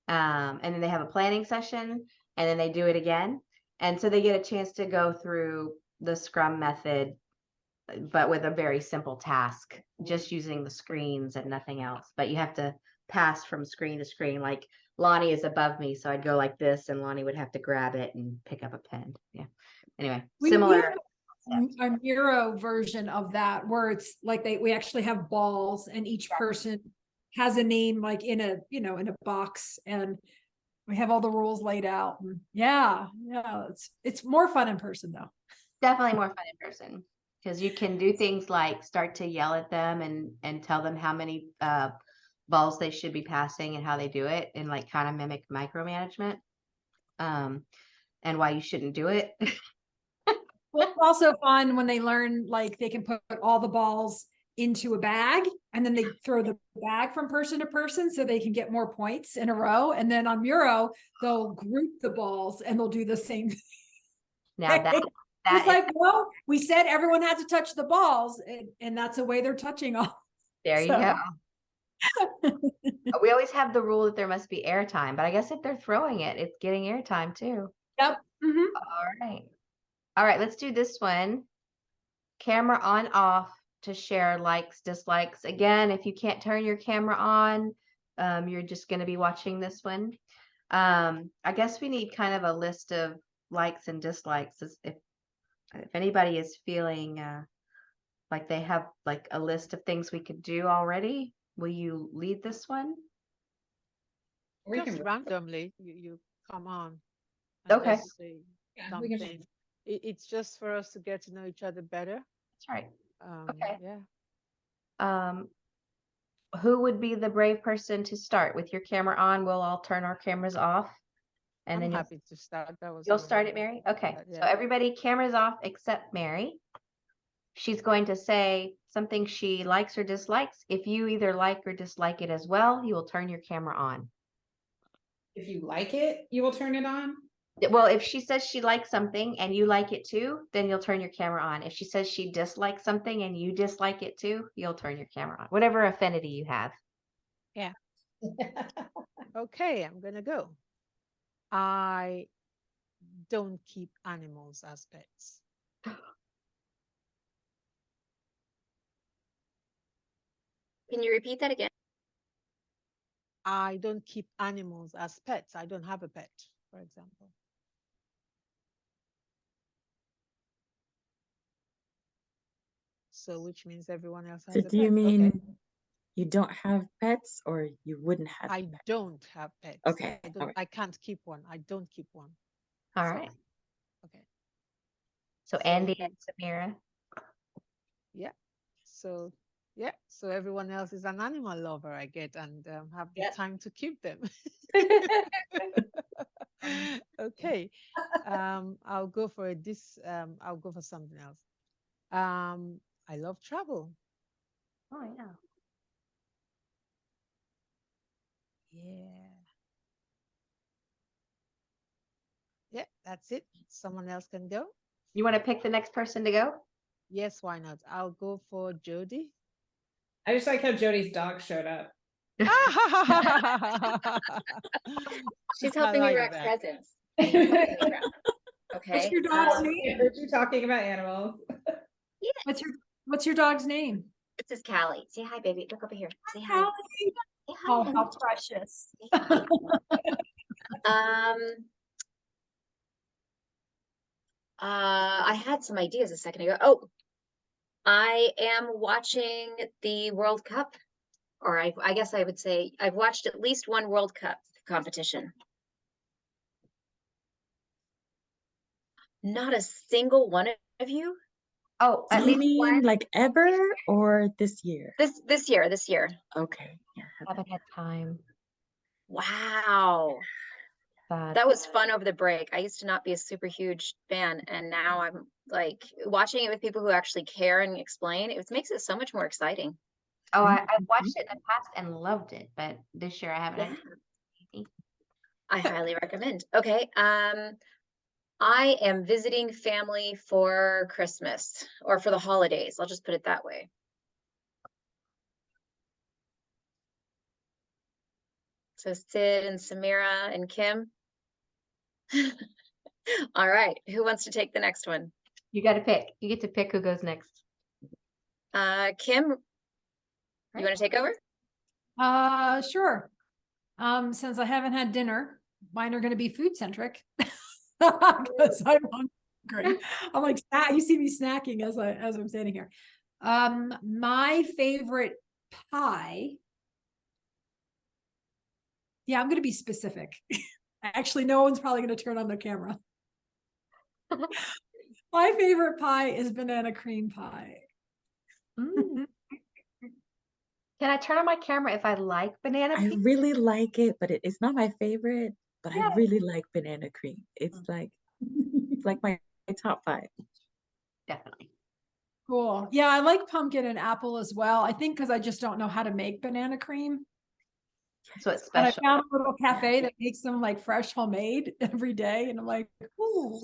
And then they have a planning session, and then they do it again. And so they get a chance to go through the Scrum method, but with a very simple task, just using the screens and nothing else. But you have to pass from screen to screen. Like Lonnie is above me, so I'd go like this, and Lonnie would have to grab it and pick up a pen. Yeah. Anyway, similar. A Miro version of that where it's like we actually have balls and each person has a name like in a in a box, and we have all the rules laid out. And it's more fun in person though. Definitely more fun in person, because you can do things like start to yell at them and tell them how many balls they should be passing and how they do it, and like kind of mimic micromanagement, and why you shouldn't do it. Well, it's also fun when they learn like they can put all the balls into a bag, and then they throw the bag from person to person so they can get more points in a row. And then on Miro, they'll group the balls and they'll do the same thing. Now it's like, well, we said everyone had to touch the balls, and that's the way they're touching all. There you go. We always have the rule that there must be airtime, but I guess if they're throwing it, it's getting airtime too. Yep. All right, let's do this one. Camera on, off to share likes, dislikes. Again, if you can't turn your camera on, you're just going to be watching this one. I guess we need kind of a list of likes and dislikes. If anybody is feeling like they have like a list of things we could do already, will you lead this one? Just randomly, you come on. Okay. Say something. It's just for us to get to know each other better. That's right. Okay. Yeah. Who would be the brave person to start? With your camera on, we'll all turn our cameras off. And I'm then happy to start. You'll start it, Mary? Okay. Yeah. So everybody, cameras off except Mary. She's going to say something she likes or dislikes. If you either like or dislike it as well, you will turn your camera on. If you like it, you will turn it on? Well, if she says she likes something and you like it too, then you'll turn your camera on. If she says she dislikes something and you dislike it too, you'll turn your camera on. Whatever affinity you have. Yeah. Okay, I'm gonna go. I don't keep animals as pets. Can you repeat that again? I don't keep animals as pets. I don't have a pet, for example. So which means everyone else has a pet. Do you mean you don't have pets, or you wouldn't have? I don't have pets. Okay. I can't keep one. I don't keep one. All right. Okay. So Andy and Samira. Yeah. So yeah, so everyone else is an animal lover, I get, and have the Yep. time to keep them. Okay, I'll go for this. I'll go for something else. I love travel. Oh yeah. Yeah. Yeah, that's it. Someone else can go. You want to pick the next person to go? Yes, why not? I'll go for Jody. I just like how Jody's dog showed up. She's helping me like wrap that. presents. I She's helping me wrap. What's Okay. your dog's name? heard you talking about animals. What's your dog's name? This is Callie. Say hi, baby. Look over here. Say hi. Callie. Say hi. Oh, how precious. Say hi. I had some ideas a second ago. Oh, I am watching the World Cup, or I guess I would say I've watched at least one World Cup competition. Not a single one of you? Oh, Do at you least mean one. like ever or this year? This year. Okay. Yeah. Haven't had time. Wow. Sad. That was fun over the break. I used to not be a super huge fan, and now I'm like watching it with people who actually care and explain. It makes it so much more exciing. Oh, I watched it in the past and loved it, but this year I haven't had time. I highly recommend. Okay. I am visiting family for Christmas or for the holidays. I'll just put it that way. So Sid and Samira and Kim. All right. Who wants to take the next one? You got to pick. You get to pick who goes next. Kim, you want to take over? Sure. Since I haven't had dinner, mine are going to be food centric because I'm hungry. I'm like, you see me snacking as I'm standing here. My favorite pie. Yeah, I'm going to be specific. Actually, no one's probably going to turn on their camera. My favorite pie is banana cream pie. Mm. Can I turn on my camera if I like banana I cream? really like it, but it's not my favorite. But Yeah. I really like banana cream. It's like my top 5. Definitely. Cool. Yeah, I like pumpkin and apple as well. I think because I just don't know how to make banana cream. So it's And I special. found a little cafe that makes them like fresh homemade every day. And I'm like, ooh.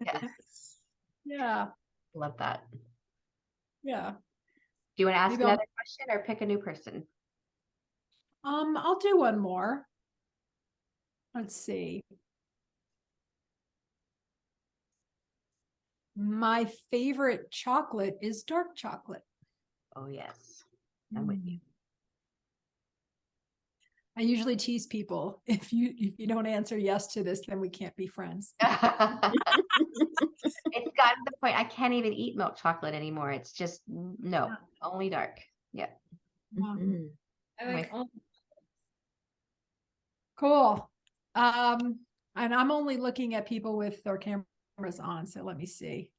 Yes. Yeah. Love that. Yeah. Do you want to ask Maybe I'll- another question or pick a new person? I'll do one more. Let's see. My favorite chocolate is dark chocolate. Oh yes. I'm with you. I usually tease people. If you don't answer yes to this, then we can't be friends. It's gotten to the point I can't even eat milk chocolate anymore. It's just no, only dark. Yeah. Mhm. I like all. Cool. And I'm only looking at people with their cameras on, so let me see.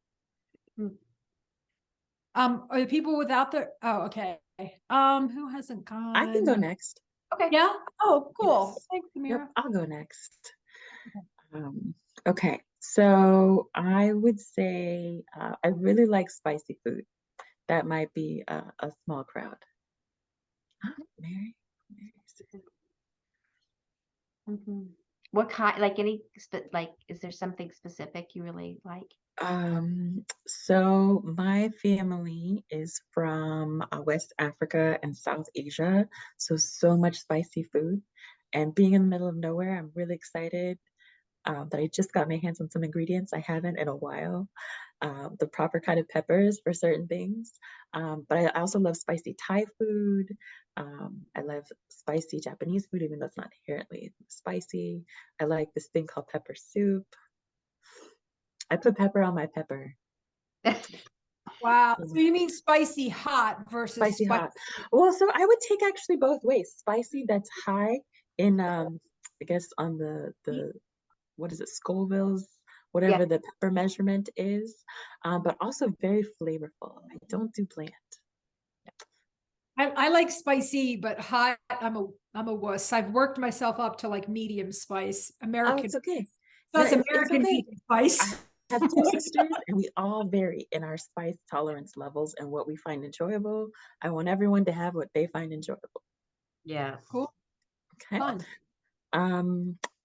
Are the people without the okay. Who hasn't gone? I can go next. Okay. Yeah. Oh, cool. Yes. Thanks, Samira. Yep, I'll go next. Okay, so I would say I really like spicy food. That might be a small crowd. Mary? What kind? Like any? Like, is there something specific you really like? So my family is from West Africa and South Asia, so much spicy food. And being in the middle of nowhere, I'm really excited that I just got my hands on some ingredients I haven't in a while. The proper kind of peppers for certain things. But I also love spicy Thai food. I love spicy Japanese food, even though it's not inherently spicy. I like this thing called pepper soup. I put pepper on my pepper. Wow. So you mean spicy hot versus Spicy hot. Well, so I would take actually both ways. Spicy that's high in I guess on the what is it, Scoville's whatever the pepper measurement is, but also very flavorful. I don't do bland. I like spicy, but hot, I'm a wuss. I've worked myself up to like medium spice, Oh, American. it's okay. That's Yeah, it's American okay. medium spice. I have two sisters, and we all vary in our spice tolerance levels and what we find enjoyable. I want everyone to have what they find enjoyable. Yes. Cool. Okay. Fun.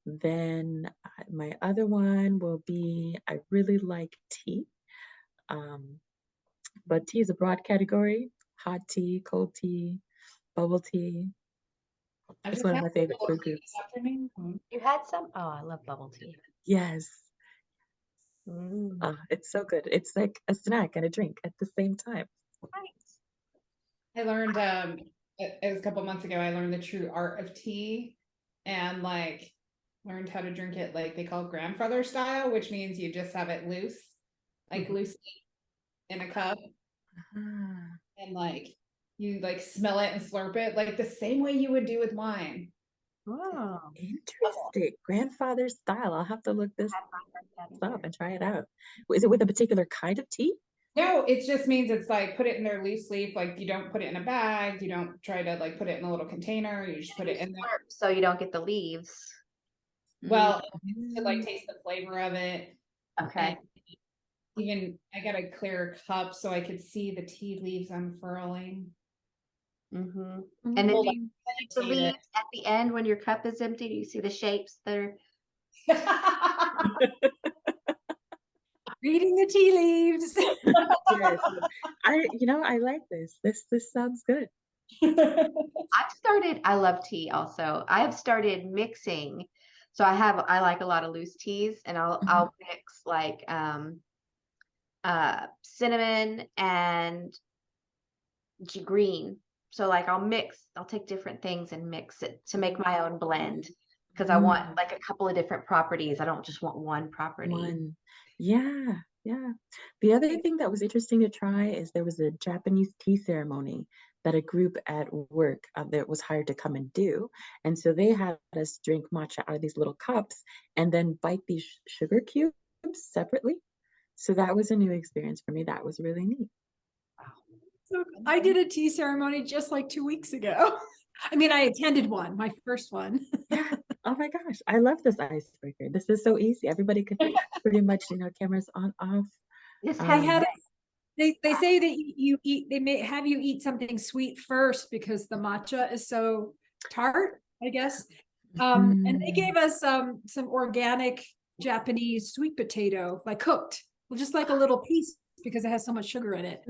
Then my other one will be I really like tea. But tea is a broad category. Hot tea, cold tea, bubble tea. It's one of my favorite food groups. You had some? Oh, I love bubble tea. Yes. It's so good. It's like a snack and a drink at the same time. I learned it was a couple months ago, I learned the true art of tea and like learned how to drink it like they call grandfather style, which means you just have it loose, like loosely in a cup. And like you like smell it and slurp it like the same way you would do with wine. Oh, interesting. Grandfather style. I'll have to look this up and try it out. Is it with a particular kind of tea? No, it just means it's like put it in their loose leaf. Like you don't put it in a bag. You don't try to like put it in a little container. You just put it in there. so you don't get the leaves. Well, it's to like taste the flavor of it. Okay. And even I got a clear cup so I could see the tea leaves unfurling. And then Hold do you see the leaves at the end when your cup is empty? Do you see the shapes that are reading the tea leaves? Yes. I like this. This sounds good. I love tea also. I have started mixing. So I like a lot of loose teas, and I'll mix like cinnamon and green. So like I'll take different things and mix it to make my own blend, because I want like a couple of different properties. I don't just want one property. Yeah. The other thing that was interesting to try is there was a Japanese tea ceremony that a group at work that was hired to come and do. And so they had us drink matcha out of these little cups and then bite these sugar cubes separately. So that was a new experience for me. That was really neat. So I did a tea ceremony just like 2 weeks ago. I mean, I attended one, my first one. Oh my gosh, I love this icebreaker. This is so easy. Everybody could pretty much, cameras on, off. They say that you eat, they may have you eat something sweet first because the matcha is so tart, I guess. And they gave us some organic Japanese sweet potato, like cooked, just like a little piece, because it has so much sugar in it.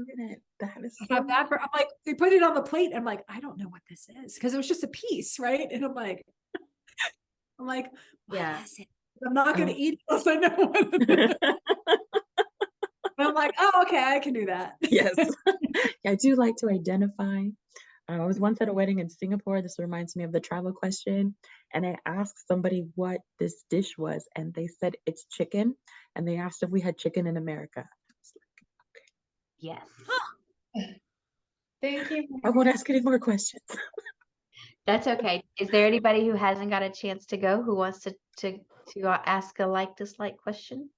That is I'm like, they put it on the plate. I'm like, I don't know what this is, because it was just a piece, right? And I'm like, what is it? I'm not going to eat it unless I know what it is. I'm like, oh, okay, I can do that. Yes. I do like to identify. I was once at a wedding in Singapore. This reminds me of the travel question. And I asked somebody what this dish was, and they said it's chicken. And they asked if we had chicken in America. I was like, okay. Yes. Thank you. I won't ask any more questions. That's okay. Is there anybody who hasn't got a chance to go who wants to ask a like-dislike question?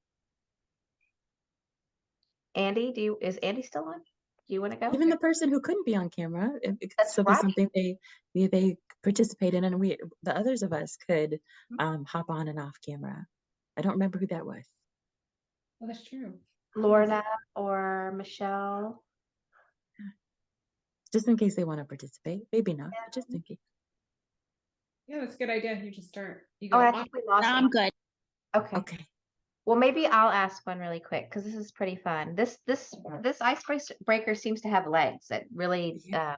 Andy, is Andy still on? Do you want to go? Even the person who couldn't be on camera, it could still be something they participate in, and the others of us could hop on and off camera. I don't remember who that was. Well, that's true. Lorna or Michelle. Just in case they want to participate. Maybe not, but just in case. Yeah, that's a good idea. You just start. You Oh, go I off. think we lost I'm good. Okay. Well, maybe I'll ask one really quick because this is pretty fun. This icebreaker seems to have legs. That really. All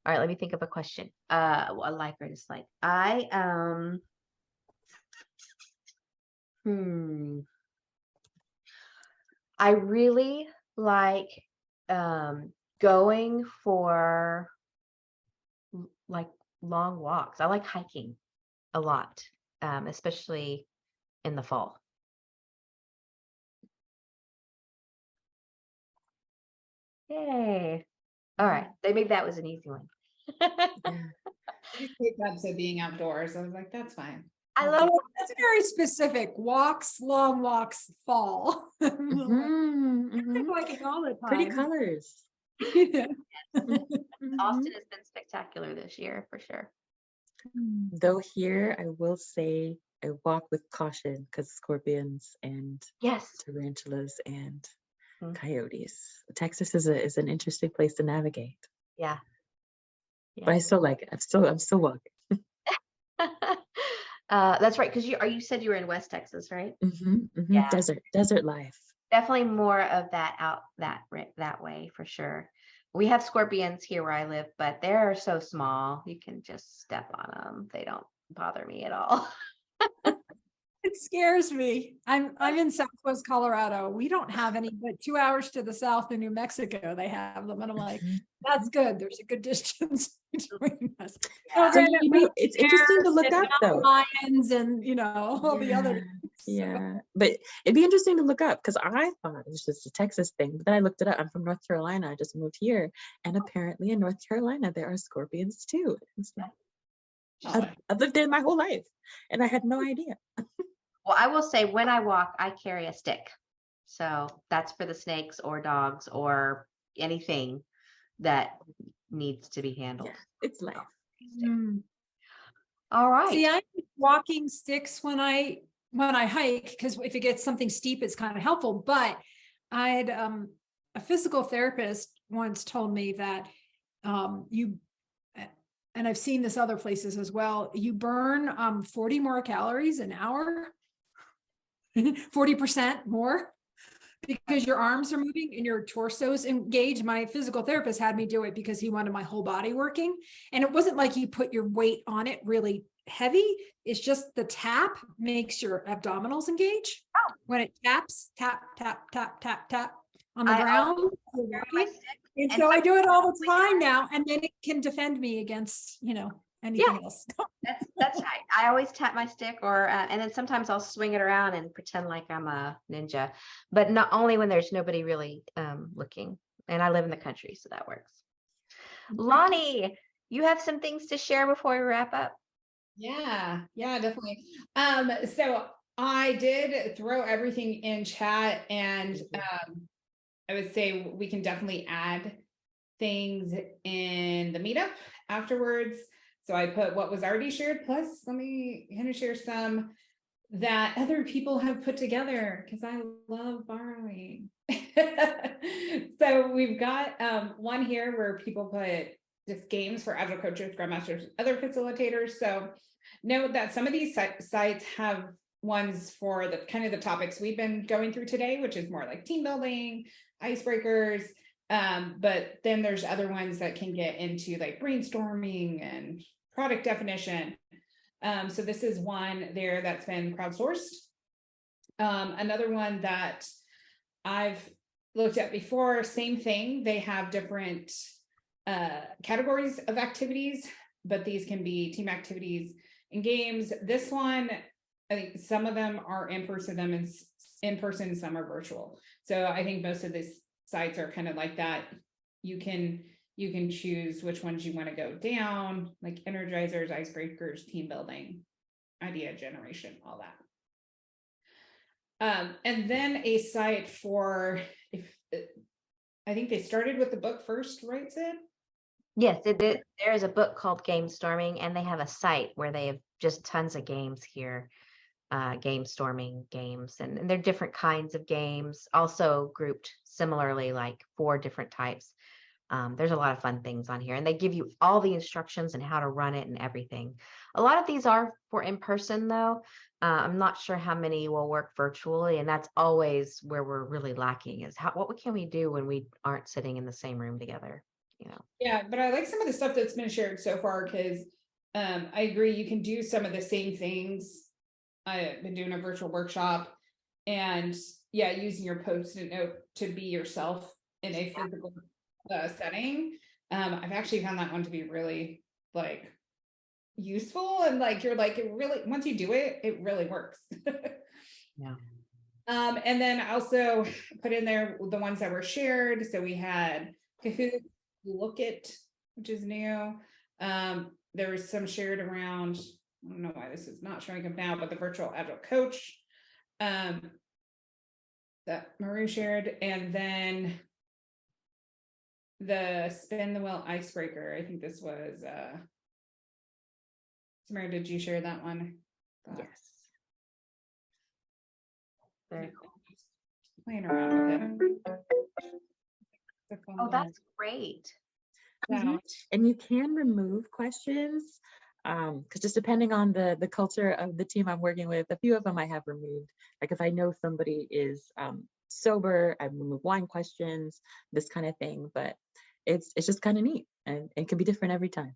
right, let me think of a question. A like or dislike. I really like going for like long walks. I like hiking a lot, especially in the fall. Yay. All right. Maybe that was an easy one. You take that to being outdoors. I was like, that's fine. I love That's very specific. Walks, long walks, fall. Mhm. Liking all the time. Pretty colors. Yeah. Austin has been spectacular this year for sure. Though here, I will say I walk with caution because scorpions and Yes. tarantulas and Mhm. coyotes. Texas is an interesting place to navigate, Yeah. but I still like it. I'm still walking. That's right, because you said you were in West Texas, right? Yeah. Desert life. Definitely more of that out that way for sure. We have scorpions here where I live, but they're so small. You can just step on them. They don't bother me at all. It scares me. I'm in Southwest Colorado. We don't have any, but 2 hours to the south in New Mexico, they have them. And I'm like, that's good. There's a good distance between us. Yeah. So it's interesting to look up though. Lions and all the other. Yeah, but it'd be interesting to look up because I thought it was just a Texas thing, but then I looked it up. I'm from North Carolina. I just moved here, and apparently in North Carolina there are scorpions too. It's like, I've lived there my whole life, and I had no idea. Well, I will say when I walk, I carry a stick. So that's for the snakes or dogs or anything that needs to be handled. It's life. All right. See, I use walking sticks when I hike, because if it gets something steep, it's kind of helpful. But I had a physical therapist once told me that and I've seen this other places as well, you burn 40 more calories an hour, 40% more, because your arms are moving and your torso's engaged. My physical therapist had me do it because he wanted my whole body working. And it wasn't like you put your weight on it really heavy. It's just the tap makes your abdominals engage. When it taps, tap, tap, tap, tap, tap on the ground. And so I do it all the time now, and then it can defend me against, anything else. That's right. I always tap my stick, or and then sometimes I'll swing it around and pretend like I'm a ninja, but not only when there's nobody really looking. And I live in the country, so that works. Lonnie, you have some things to share before we wrap up. Yeah, definitely. So I did throw everything in chat, and I would say we can definitely add things in the meetup afterwards. So I put what was already shared, plus let me kind of share some that other people have put together, because I love borrowing. So we've got one here where people put just games for Agile coaches, Scrum Masters, other facilitators. So note that some of these sites have ones for the kind of the topics we've been going through today, which is more like team building, icebreakers. But then there's other ones that can get into like brainstorming and product definition. So this is one there that's been crowdsourced. Another one that I've looked at before, same thing. They have different categories of activities, but these can be team activities and games. This one, I think some of them are in person, some are virtual. So I think most of these sites are kind of like that. You can choose which ones you want to go down, like energizers, icebreakers, team building, idea generation, all that. And then a site for, I think they started with the book first, right, Sid? Yes, there is a book called Game Storming, and they have a site where they have just tons of games here, game storming games, and they're different kinds of games, also grouped similarly, like 4 different types. There's a lot of fun things on here, and they give you all the instructions and how to run it and everything. A lot of these are for in person though. I'm not sure how many will work virtually, and that's always where we're really lacking, is what can we do when we aren't sitting in the same room together? Yeah, but I like some of the stuff that's been shared so far, because I agree, you can do some of the same things. I've been doing a virtual workshop, and using your post-it note to be yourself in a physical setting. I've actually found that one to be really like useful, and like you're like, it really, once you do it, it really works. Yeah. And then I also put in there the ones that were shared. So we had Kahoot, Look It, which is new. There was some shared around I don't know why this is not showing up now, but the virtual agile coach that Maru shared, and then the spin the wheel icebreaker. I think this was Samara, did you share that one? Yes. Very cool. Playing around with it. Oh, that's great. And you can remove questions because just depending on the culture of the team I'm working with, a few of them I have removed. Like if I know somebody is sober, I remove wine questions, this kind of thing. But it's just kind of neat, and it can be different every time.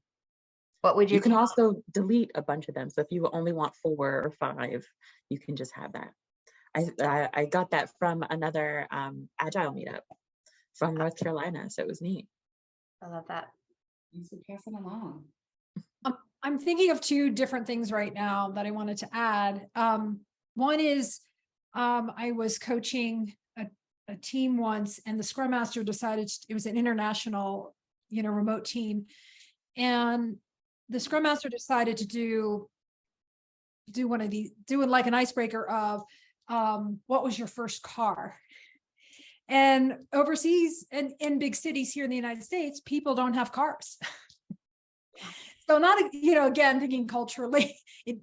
What would you can also delete a bunch of them. So if you only want 4 or 5, you can just have that. I got that from another Agile meetup from North Carolina, so it was neat. I love that. Thanks for passing along. I'm thinking of 2 different things right now that I wanted to add. One is I was coaching a team once, and the Scrum Master decided it was an international, remote team, and the Scrum Master decided to do one of these, doing like an icebreaker of what was your first car? And overseas and in big cities here in the United States, people don't have cars. So not, again, thinking culturally,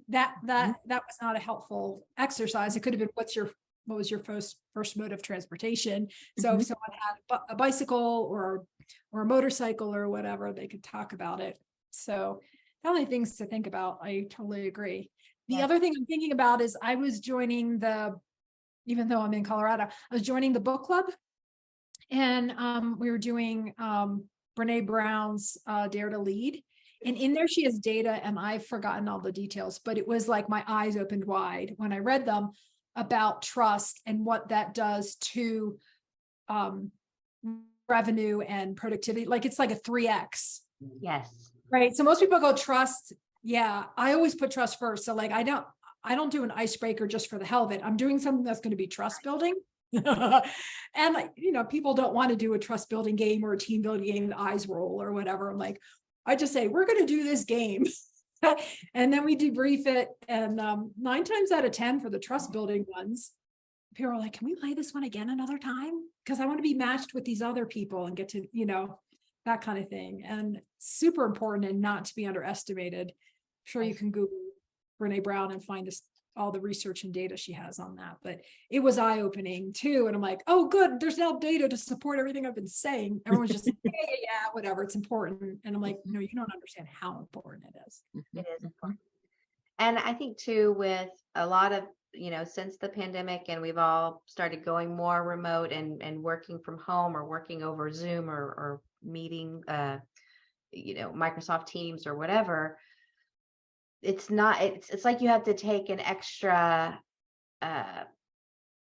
that was not a helpful exercise. It could have been, what was your first mode of transportation? So if someone had a bicycle or a motorcycle or whatever, they could talk about it. So definitely things to think about. I totally agree. The other thing I'm thinking about is I was joining even though I'm in Colorado, I was joining the book club, and we were doing Brene Brown's Dare to Lead. And in there, she has data, and I've forgotten all the details, but it was like my eyes opened wide when I read them about trust and what that does to revenue and productivity. Like it's like a 3x. Yes. Right. So most people go trust. Yeah. I always put trust first. So like, I don't do an icebreaker just for the hell of it. I'm doing something that's going to be trust building. And like, people don't want to do a trust building game or a team building game, the eyes roll or whatever. I'm like, I just say, we're going to do this game. And then we debrief it. And 9 times out of 10 for the trust building ones, people are like, can we play this one again another time? Because I want to be matched with these other people and get to, that kind of thing. And super important and not to be underestimated. I'm sure you can Google Brene Brown and find all the research and data she has on that. But it was eye-opening too. And I'm like, oh, good. There's now data to support everything I've been saying. Everyone's just like, yeah, whatever. It's important. And I'm like, no, you don't understand how important it is. It is important. And I think too, with a lot of, since the pandemic, and we've all started going more remote and working from home or working over Zoom or meeting, Microsoft Teams or whatever, it's like you have to take an extra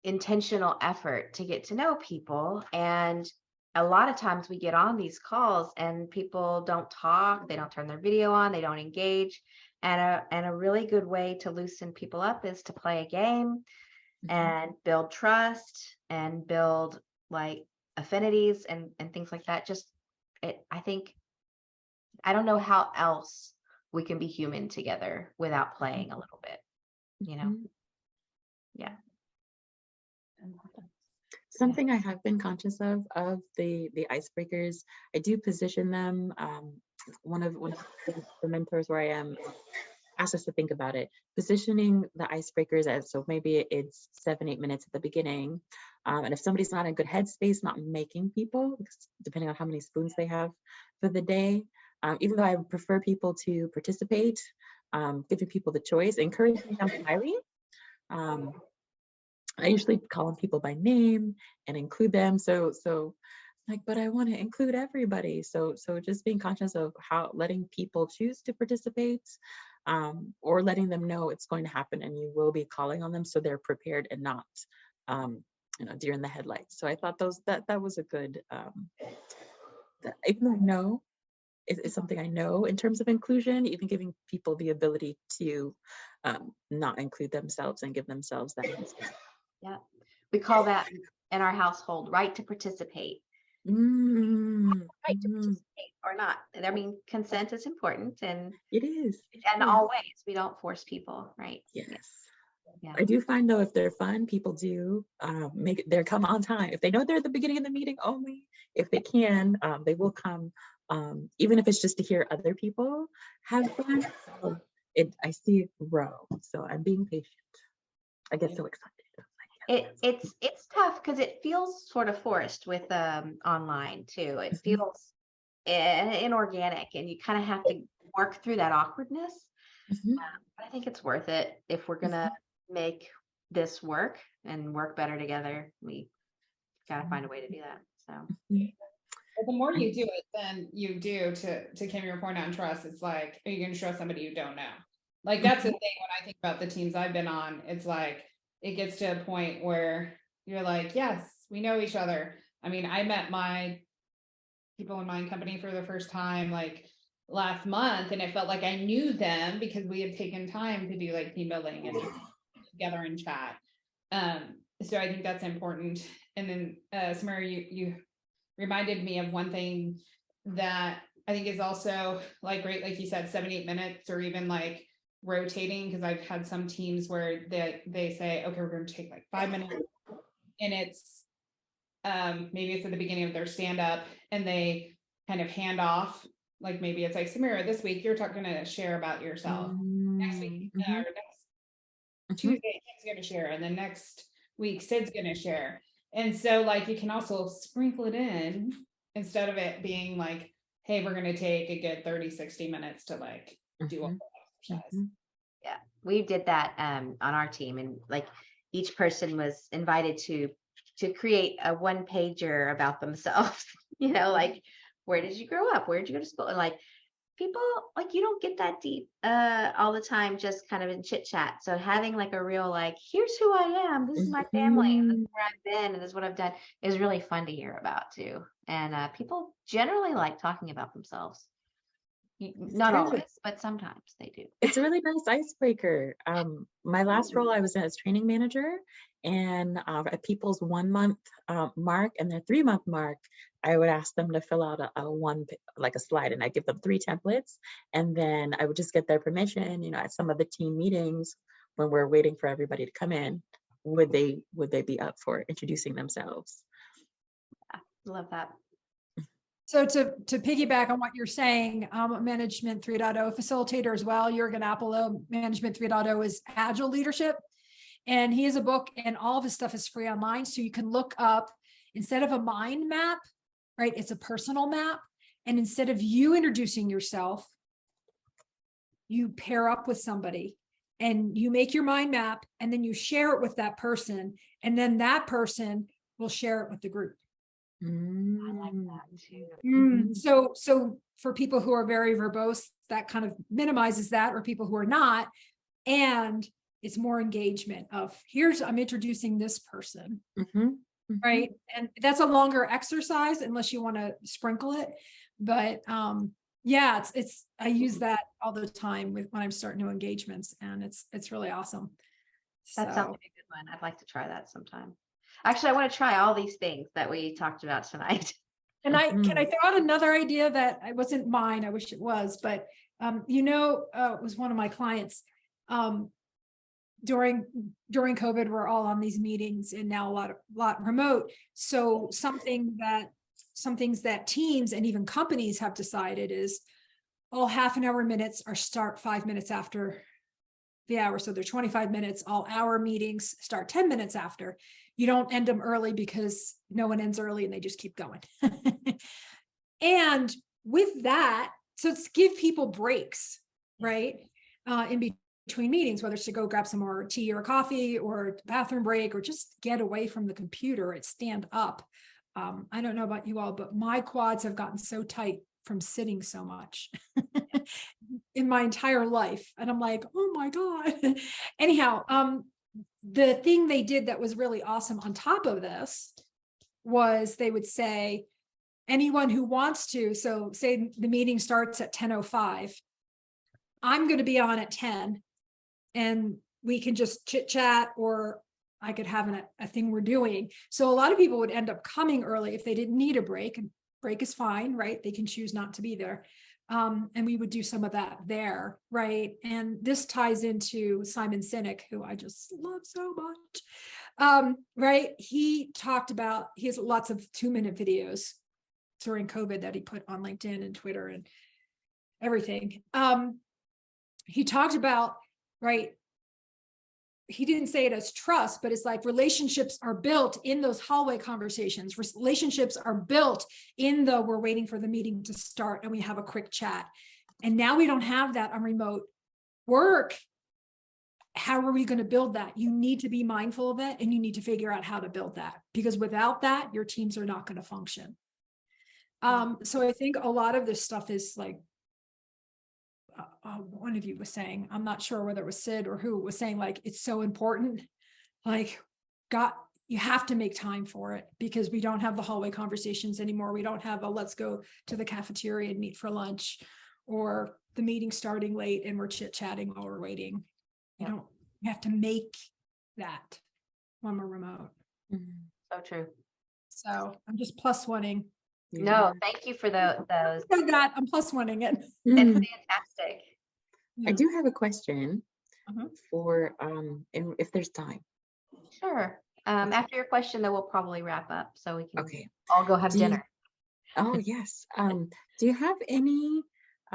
intentional effort to get to know people. And a lot of times we get on these calls and people don't talk, they don't turn their video on, they don't engage. And a really good way to loosen people up is to play a game and build trust and build like affinities and things like that. I don't know how else we can be human together without playing a little bit, Yeah. Something I have been conscious of the icebreakers, I do position them. One of the mentors where I am asked us to think about it, positioning the icebreakers as, so maybe it's 7-8 minutes at the beginning. And if somebody's not in good headspace, not making people, depending on how many spoons they have for the day, even though I prefer people to participate, giving people the choice, encouraging them highly. I usually call on people by name and include them. So like, but I want to include everybody. So just being conscious of how letting people choose to participate, or letting them know it's going to happen and you will be calling on them so they're prepared and not, deer in the headlights. So I thought that was a good, even though I know it's something I know in terms of inclusion, even giving people the ability to not include themselves and give themselves that. Yeah. We call that in our household right to participate. right to participate or not. And I mean, consent is important, and It is. and always we don't force people, right? Yes. Yeah. I do find though, if they're fun, people do make it, they come on time. If they know they're at the beginning of the meeting only, if they can, they will come, even if it's just to hear other people have fun. So I see it grow. So I'm being patient. I get so excited. It's tough because it feels sort of forced with online too. It feels inorganic, and you kind of have to work through that awkwardness. But I think it's worth it if we're gonna make this work and work better together. We gotta find a way to do that. So But the more you do it, then you do to Kim, your point on trust. It's like, are you gonna trust somebody you don't know? Like that's the thing when I think about the teams I've been on. It's like it gets to a point where you're like, yes, we know each other. I mean, I met my people in my company for the first time like last month, and it felt like I knew them because we had taken time to do like team building and just together and chat. So I think that's important. And then Samara, you reminded me of one thing that I think is also like great, like you said, 7-8 minutes, or even like rotating, because I've had some teams where they say, okay, we're going to take like 5 minutes, and it's maybe it's at the beginning of their stand up, and they kind of hand off, like maybe it's like, Samira, this week you're going to share about yourself. Next week or next Tuesday, Kim's going to share, and then next week Sid's going to share. And so like you can also sprinkle it in instead of it being like, hey, we're going to take a good 30-60 minutes to like do a exercise. Yeah, we did that on our team, and like each person was invited to create a one pager about themselves. You know, like, where did you grow up? Where did you go to school? And like people, like, you don't get that deep all the time, just kind of in chit chat. So having like a real like, here's who I am, this is my family, and this is where I've been, and this is what I've done, is really fun to hear about too. And people generally like talking about themselves. Not always, but sometimes they do. It's a really nice icebreaker. My last role I was in as training manager, and at people's 1 month mark and their 3 month mark, I would ask them to fill out a slide, and I give them 3 templates, and then I would just get their permission. You know, at some of the team meetings when we're waiting for everybody to come in, would they be up for introducing themselves? Yeah, love that. So to piggyback on what you're saying, Management 3.0 facilitator as well, Jürgen Appelo, Management 3.0 is Agile leadership. And he has a book, and all of his stuff is free online. So you can look up, instead of a mind map, right? It's a personal map. And instead of you introducing yourself, you pair up with somebody and you make your mind map, and then you share it with that person. And then that person will share it with the group. I like that too. So for people who are very verbose, that kind of minimizes that, or people who are not, and it's more engagement of I'm introducing this person, right? And that's a longer exercise unless you want to sprinkle it, but yeah, it's I use that all the time when I'm starting new engagements, and it's really awesome. That sounds like a good one. I'd like to try that sometime. Actually, I want to try all these things that we talked about tonight. And can I throw out another idea that wasn't mine? I wish it was, but it was one of my clients. During COVID, we're all on these meetings, and now a lot remote. So some things that teams and even companies have decided is all half-an-hour minutes are start 5 minutes after the hour. So they're 25 minutes. All hour meetings start 10 minutes after. You don't end them early because no one ends early and they just keep going. And with that, so it's give people breaks, right? In between meetings, whether it's to go grab some more tea or coffee or bathroom break, or just get away from the computer and stand up. I don't know about you all, but my quads have gotten so tight from sitting so much in my entire life. And I'm like, oh my God. Anyhow, the thing they did that was really awesome on top of this was they would say, anyone who wants to, so say the meeting starts at 10:05, I'm going to be on at 10, and we can just chit chat, or I could have a thing we're doing. So a lot of people would end up coming early if they didn't need a break. And break is fine, right? They can choose not to be there. And we would do some of that there, right? And this ties into Simon Sinek, who I just love so much. Right? He talked about, he has lots of 2-minute videos during COVID that he put on LinkedIn and Twitter and everything. He talked about, right, he didn't say it as trust, but it's like relationships are built in those hallway conversations. Relationships are built in the, we're waiting for the meeting to start and we have a quick chat. And now we don't have that on remote work. How are we going to build that? You need to be mindful of it, and you need to figure out how to build that, because without that, your teams are not going to function. So I think a lot of this stuff is like, one of you was saying, I'm not sure whether it was Sid or who was saying, like, it's so important, like, you have to make time for it, because we don't have the hallway conversations anymore. We don't have a let's go to the cafeteria and meet for lunch, or the meeting starting late and we're chit-chatting while we're waiting. You have to make that when we're remote. So true. So I'm just plus oneing. No, thank you for those. I'm plus oneing it. It's fantastic. I do have a question for and if there's time. Sure. After your question, though, we'll probably wrap up so we can Okay. all go have dinner. Oh, yes. Do you have any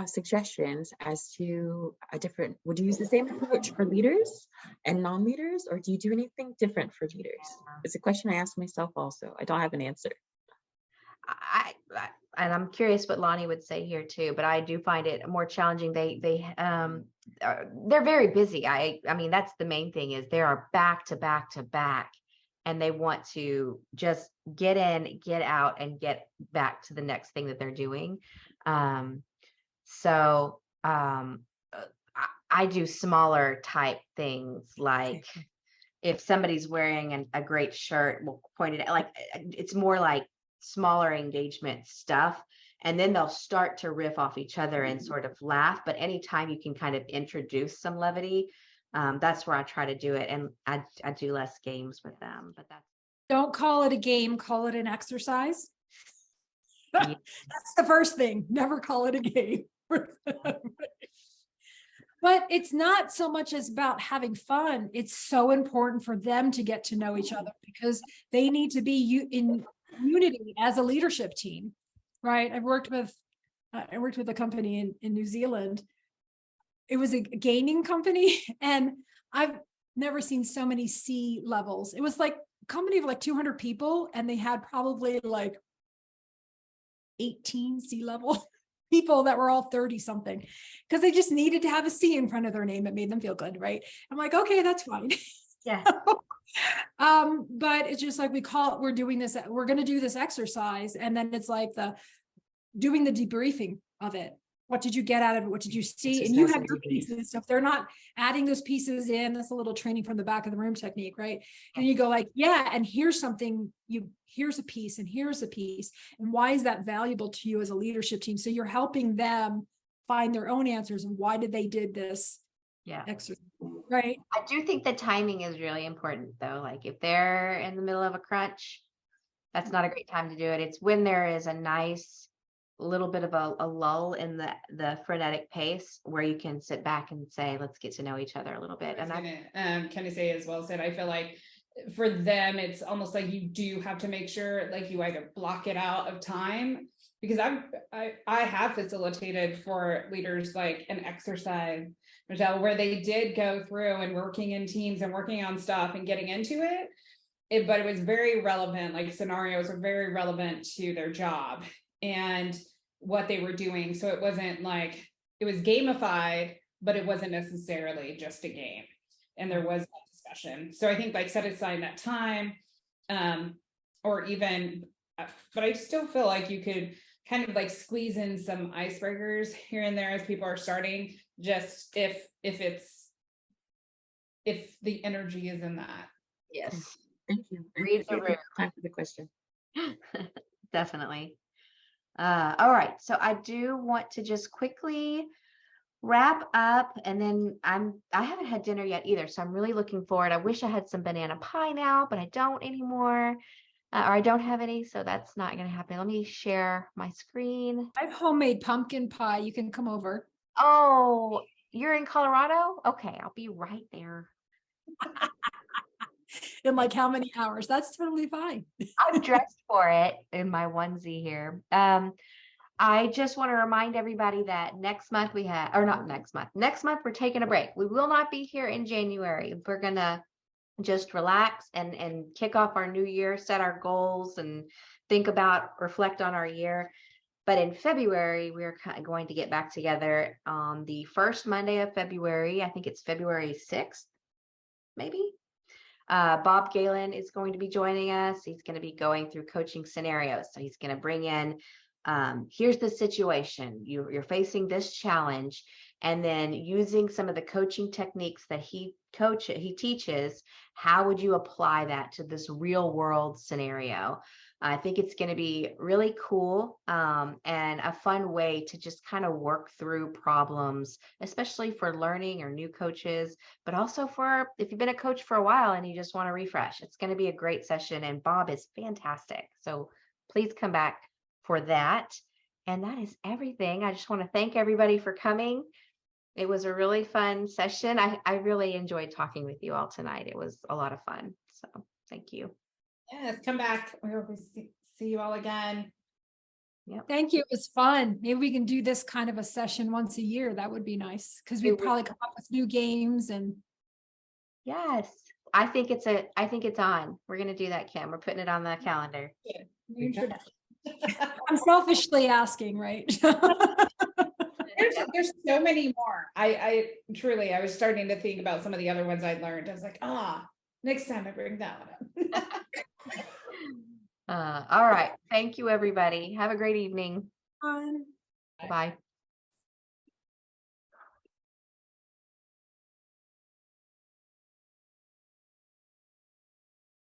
suggestions as to would you use the same approach for leaders and non-leaders, or do you do anything different for leaders? It's a question I ask myself also. I don't have an answer. And I'm curious what Lonnie would say here too, but I do find it more challenging. They're very busy. I mean, that's the main thing, is they are back to back to back, and they want to just get in, get out, and get back to the next thing that they're doing. So I do smaller type things, like if somebody's wearing a great shirt, we'll point it out. Like, it's more like smaller engagement stuff, and then they'll start to riff off each other and sort of laugh. But anytime you can kind of introduce some levity, that's where I try to do it. And I do less games with them, but Don't call it a game, call it an exercise. That's the first thing. Never call it a game. But it's not so much as about having fun. It's so important for them to get to know each other, because they need to be in unity as a leadership team, right? I worked with a company in New Zealand. It was a gaming company, and I've never seen so many C levels. It was like a company of like 200 people, and they had probably like 18 C-level people that were all 30 something, because they just needed to have a C in front of their name. It made them feel good, right? I'm like, okay, that's fine. Yeah. But it's just like we're doing this, we're going to do this exercise, and then it's like doing the debriefing of it. What did you get out of it? What did you see? And you have your pieces. So if they're not adding those pieces in, that's a little training from the back of the room technique, right? And you go like, yeah, and here's something, here's a piece, and here's a piece. And why is that valuable to you as a leadership team? So you're helping them find their own answers, and why did they did this exercise, right? I do think the timing is really important, though. Like, if they're in the middle of a crunch, that's not a great time to do it. It's when there is a nice little bit of a lull in the frenetic pace, where you can sit back and say, let's get to know each other a little bit. And can I say as well, Sid, I feel like for them, it's almost like you do have to make sure, like, you either block it out of time, because I have facilitated for leaders like an exercise, Michelle, where they did go through and working in teams and working on stuff and getting into it, but it was very relevant, like scenarios are very relevant to their job and what they were doing. So it wasn't like, it was gamified, but it wasn't necessarily just a game. And there was that discussion. So I think, like, set aside that time, or even, but I still feel like you could kind of like squeeze in some icebreakers here and there as people are starting, just if the energy is in that. Yes. Thank you. Read the room. Time for the question. Definitely. All right. So I do want to just quickly wrap up, and then I haven't had dinner yet either. So I'm really looking forward. I wish I had some banana pie now, but I don't anymore. or I don't have any, so that's not going to happen. Let me share my screen. I have homemade pumpkin pie. You can come over. Oh, you're in Colorado? Okay, I'll be right there. In like how many hours? That's totally fine. I'm dressed for it in my onesie here. I just want to remind everybody that next month we have, or not next month, we're taking a break. We will not be here in January. We're going to just relax and kick off our new year, set our goals and reflect on our year. But in February, we're kind of going to get back together on the first Monday of February. I think it's February 6th, maybe. Bob Galen is going to be joining us. He's going to be going through coaching scenarios. So he's going to bring in, here's the situation. You're facing this challenge. And then using some of the coaching techniques that he teaches, how would you apply that to this real world scenario? I think it's going to be really cool and a fun way to just kind of work through problems, especially for learning or new coaches, but also for if you've been a coach for a while and you just want to refresh. It's going to be a great session, and Bob is fantastic. So please come back for that. And that is everything. I just want to thank everybody for coming. It was a really fun session. I really enjoyed talking with you all tonight. It was a lot of fun. So thank you. Yes, come back. We hope we see you all again. Yep. Thank you. It was fun. Maybe we can do this kind of a session once a year. That would be nice because we'd probably come up with new games and. Yes, I think it's on. We're going to do that, Kim. We're putting it on the calendar. I'm selfishly asking, right? There's so many more. I truly, I was starting to think about some of the other ones I learned. I was like, next time I bring that one up. All right. Thank you, everybody. Have a great evening. Fun. Bye.